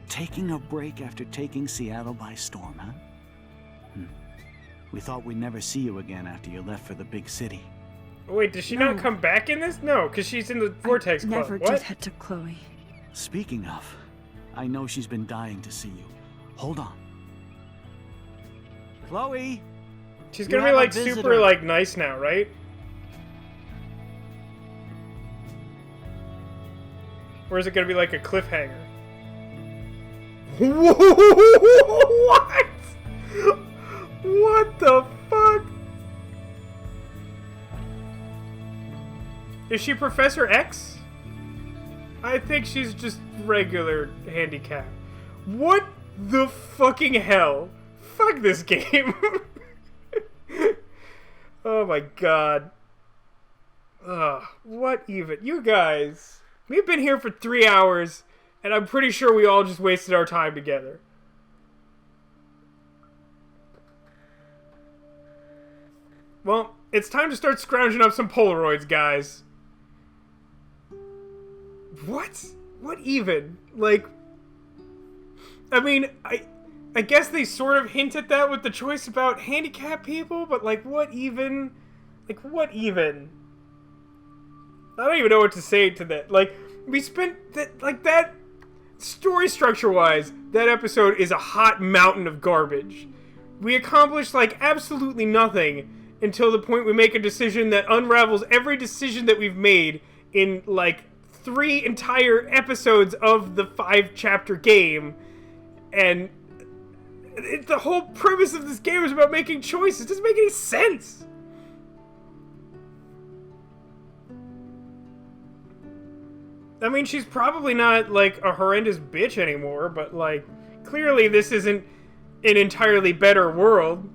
Taking a break after taking Seattle by storm, huh? We thought we'd never see you again after you left for the big city. Wait, does she not come back in this? No, because she's in the Vortex Club. Never did head to Chloe. Speaking of, I know she's been dying to see you. Hold on. Chloe! She's gonna be like super like nice now, right? Or is it gonna be like a cliffhanger? What? What the fuck? Is she Professor X? I think she's just regular handicap. What the fucking hell? Fuck this game. Oh my god. Ugh, what even? You guys, we've been here for 3 hours, and I'm pretty sure we all just wasted our time together. Well, it's time to start scrounging up some Polaroids, guys. What? What even? Like, I mean, I guess they sort of hint at that with the choice about handicapped people, but like, what even? Like, what even? I don't even know what to say to that. Like, we spent that, like, that story structure-wise, that episode is a hot mountain of garbage. We accomplished, like, absolutely nothing until the point we make a decision that unravels every decision that we've made in, like, 3 entire episodes of the 5-chapter game. And the whole premise of this game is about making choices. It doesn't make any sense. I mean, she's probably not, like, a horrendous bitch anymore, but, like, clearly this isn't an entirely better world.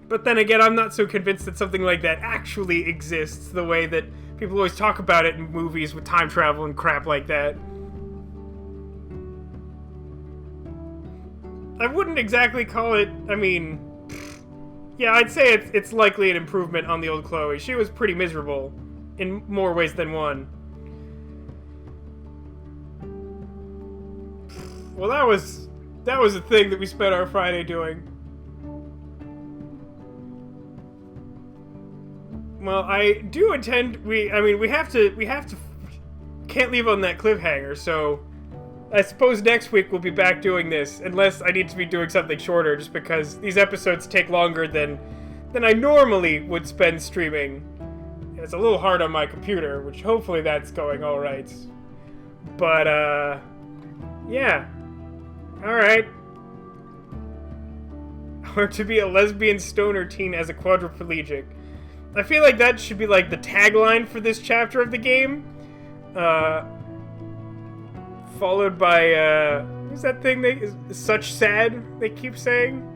But then again, I'm not so convinced that something like that actually exists the way that people always talk about it in movies with time travel and crap like that. I wouldn't exactly call it, I mean, yeah, I'd say it's likely an improvement on the old Chloe. She was pretty miserable in more ways than one. Well, that was a thing that we spent our Friday doing. Well, I do intend, we have to, can't leave on that cliffhanger, so I suppose next week we'll be back doing this, unless I need to be doing something shorter, just because these episodes take longer than I normally would spend streaming. And it's a little hard on my computer, which hopefully that's going alright. But, yeah. Alright. or to be a lesbian stoner teen as a quadriplegic. I feel like that should be like the tagline for this chapter of the game. Followed by, what's that thing they is such sad they keep saying?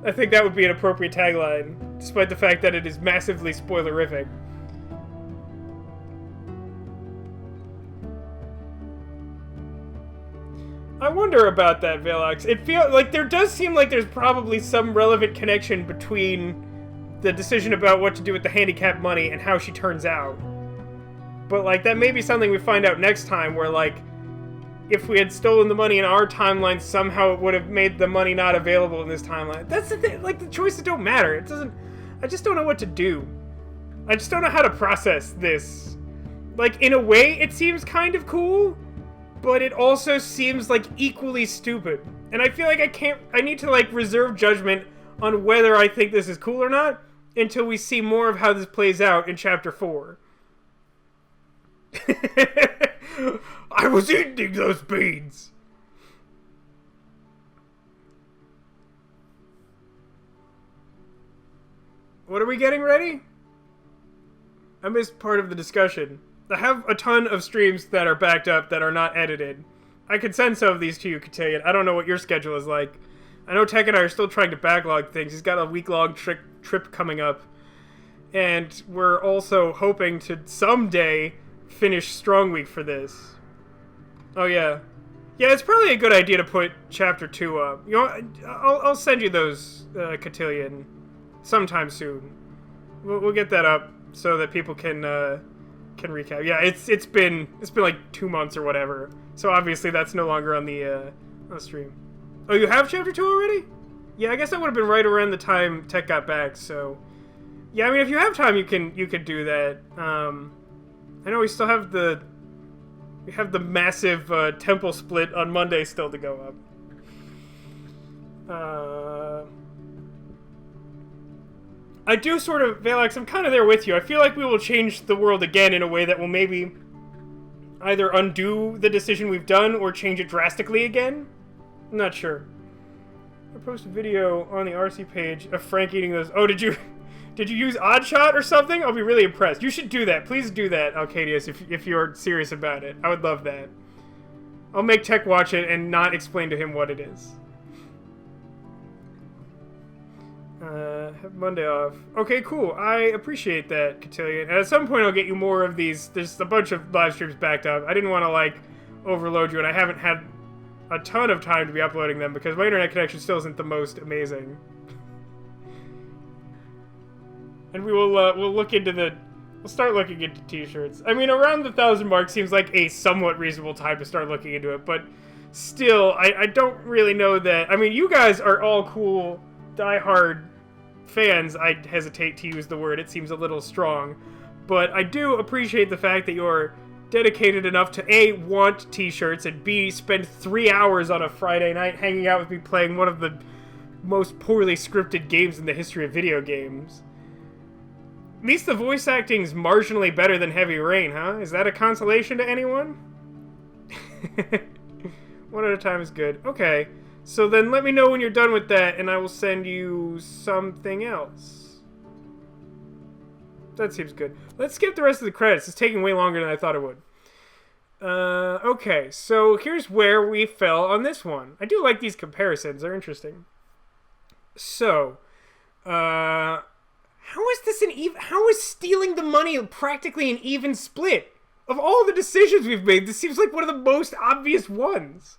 I think that would be an appropriate tagline, despite the fact that it is massively spoilerific. I wonder about that, Velox. It feels like there does seem like there's probably some relevant connection between the decision about what to do with the handicap money and how she turns out. But, like, that may be something we find out next time, where, like, if we had stolen the money in our timeline, somehow it would have made the money not available in this timeline. That's the thing, like, the choices don't matter. It doesn't... I just don't know what to do. I just don't know how to process this. Like, in a way, it seems kind of cool, but it also seems, like, equally stupid. And I feel like I need to, like, reserve judgment on whether I think this is cool or not until we see more of how this plays out in Chapter 4. I was eating those beans! What are we getting ready? I missed part of the discussion. I have a ton of streams that are backed up that are not edited. I could send some of these to you, Cotillion. I don't know what your schedule is like. I know Tech and I are still trying to backlog things. He's got a week-long trip coming up. And we're also hoping to someday finish Strong Week for this. Oh, yeah. Yeah, it's probably a good idea to put Chapter 2 up. You know, I'll send you those, Cotillion, sometime soon. We'll get that up so that people can recap. Yeah, it's been like 2 months or whatever. So obviously that's no longer on the stream. Oh, you have Chapter 2 already? Yeah, I guess that would have been right around the time Tech got back, so... Yeah, I mean, if you have time, you can do that. I know we still have the massive temple split on Monday still to go up. I do sort of, Valex, I'm kind of there with you. I feel like we will change the world again in a way that will maybe either undo the decision we've done or change it drastically again. I'm not sure. I posted a video on the RC page of Frank eating those. Oh, did you use Oddshot or something? I'll be really impressed. You should do that. Please do that, Alcadius, if you're serious about it. I would love that. I'll make Tech watch it and not explain to him what it is. Have Monday off. Okay, cool. I appreciate that, Cotillion. And at some point, I'll get you more of these. There's a bunch of live streams backed up. I didn't want to, like, overload you, and I haven't had a ton of time to be uploading them because my internet connection still isn't the most amazing. And we'll look into we'll start looking into t-shirts. I mean, around the 1,000 mark seems like a somewhat reasonable time to start looking into it, but still, I don't really know that. I mean, you guys are all cool, diehard fans. I hesitate to use the word, it seems a little strong. But I do appreciate the fact that you're dedicated enough to A, want t-shirts, and B, spend 3 hours on a Friday night hanging out with me playing one of the most poorly scripted games in the history of video games. At least the voice acting's marginally better than Heavy Rain, huh? Is that a consolation to anyone? One at a time is good. Okay, so then let me know when you're done with that, and I will send you something else. That seems good. Let's skip the rest of the credits. It's taking way longer than I thought it would. Okay, so here's where we fell on this one. I do like these comparisons. They're interesting. So, how is this how is stealing the money practically an even split? Of all the decisions we've made, this seems like one of the most obvious ones.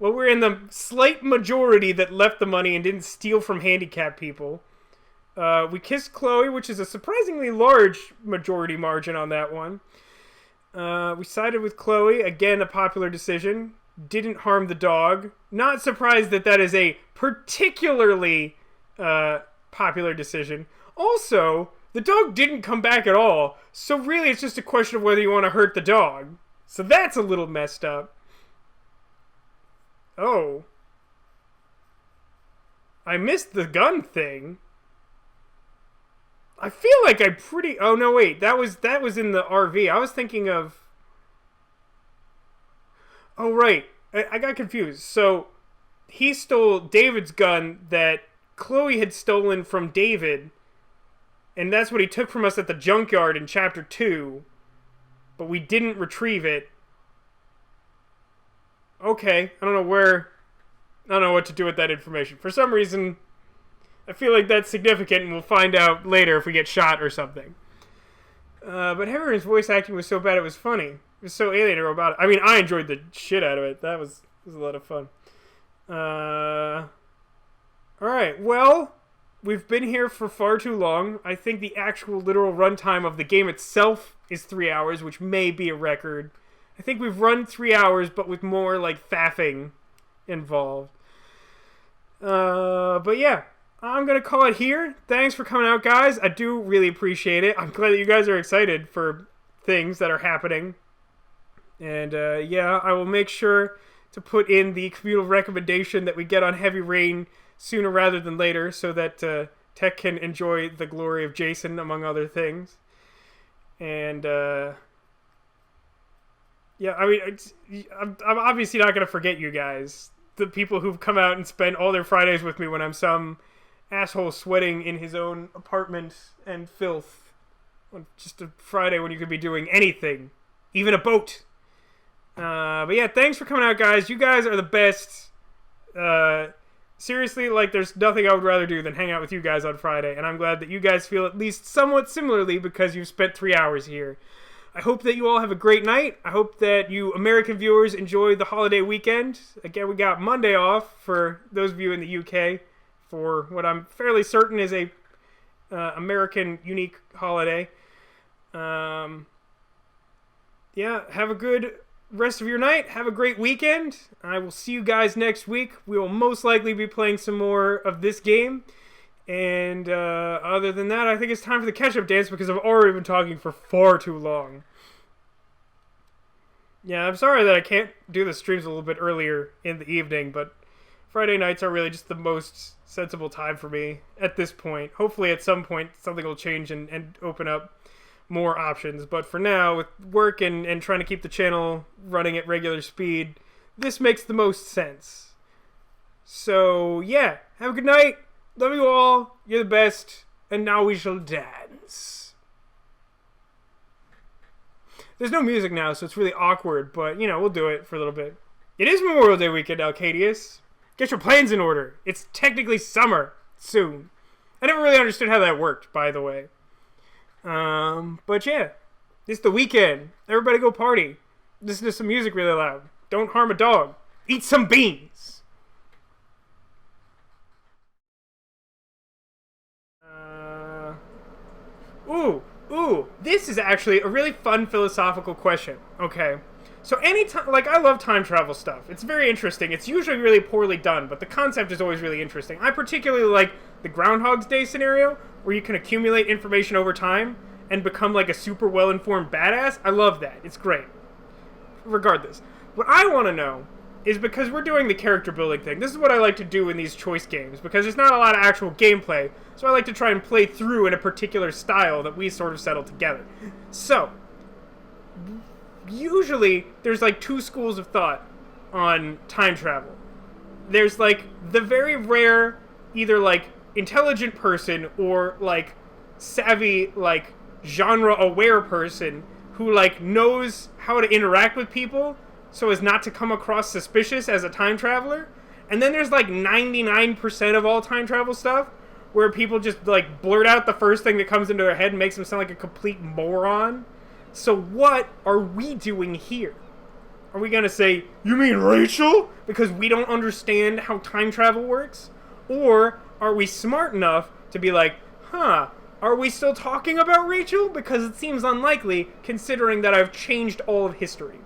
Well, we're in the slight majority that left the money and didn't steal from handicapped people. We kissed Chloe, which is a surprisingly large majority margin on that one. We sided with Chloe, again a popular decision. Didn't harm the dog. Not surprised that that is a particularly popular decision. Also, the dog didn't come back at all, so really it's just a question of whether you want to hurt the dog. So that's a little messed up. Oh. I missed the gun thing. I feel like I pretty... Oh, no, wait. That was in the RV. I was thinking of... Oh, right. I got confused. So, he stole David's gun that Chloe had stolen from David, and that's what he took from us at the junkyard in Chapter 2, but we didn't retrieve it. Okay, I don't know what to do with that information. For some reason, I feel like that's significant, and we'll find out later if we get shot or something. But everyone's voice acting was so bad it was funny. It was so alien and robotic. I mean, I enjoyed the shit out of it. That was a lot of fun. Alright, well, we've been here for far too long. I think the actual literal runtime of the game itself is 3 hours, which may be a record. I think we've run 3 hours, but with more, like, faffing involved. But yeah, I'm gonna call it here. Thanks for coming out, guys. I do really appreciate it. I'm glad that you guys are excited for things that are happening. And, yeah, I will make sure to put in the communal recommendation that we get on Heavy Rain sooner rather than later, so that Tech can enjoy the glory of Jason, among other things. And yeah, I mean, I'm obviously not going to forget you guys, the people who've come out and spent all their Fridays with me when I'm some asshole sweating in his own apartment and filth on just a Friday when you could be doing anything, even a boat. But yeah, thanks for coming out, guys. You guys are the best. Seriously, like, there's nothing I would rather do than hang out with you guys on Friday, and I'm glad that you guys feel at least somewhat similarly because you've spent 3 hours here. I hope that you all have a great night. I hope that you American viewers enjoy the holiday weekend. Again, we got Monday off for those of you in the UK for what I'm fairly certain is a American unique holiday. Yeah, have a good rest of your night. Have a great weekend. I will see you guys next week. We will most likely be playing some more of this game. And other than that, I think it's time for the catch-up dance because I've already been talking for far too long. Yeah, I'm sorry that I can't do the streams a little bit earlier in the evening, but Friday nights are really just the most sensible time for me at this point. Hopefully at some point something will change and open up more options. But for now, with work and trying to keep the channel running at regular speed, this makes the most sense. So, yeah, have a good night. Love you all. You're the best. And now we shall dance. There's no music now, so it's really awkward, but, you know, we'll do it for a little bit. It is Memorial Day weekend, Alcadius. Get your plans in order. It's technically summer soon. I never really understood how that worked, by the way. But yeah, it's the weekend. Everybody go party. Listen to some music really loud. Don't harm a dog. Eat some beans. Ooh, this is actually a really fun philosophical question. Okay. So anytime, like, I love time travel stuff. It's very interesting. It's usually really poorly done, but the concept is always really interesting. I particularly like the Groundhog's Day scenario, where you can accumulate information over time and become, like, a super well-informed badass. I love that. It's great. Regardless. What I want to know is, because we're doing the character building thing, this is what I like to do in these choice games, because there's not a lot of actual gameplay, so I like to try and play through in a particular style that we sort of settle together. So, usually, there's like two schools of thought on time travel. There's like the very rare, either like intelligent person or like savvy, like genre-aware person who like knows how to interact with people so as not to come across suspicious as a time traveler. And then there's like 99% of all time travel stuff where people just like blurt out the first thing that comes into their head and makes them sound like a complete moron. So what are we doing here? Are we gonna say, you mean Rachel? Because we don't understand how time travel works? Or are we smart enough to be like, huh, are we still talking about Rachel? Because it seems unlikely, considering that I've changed all of history.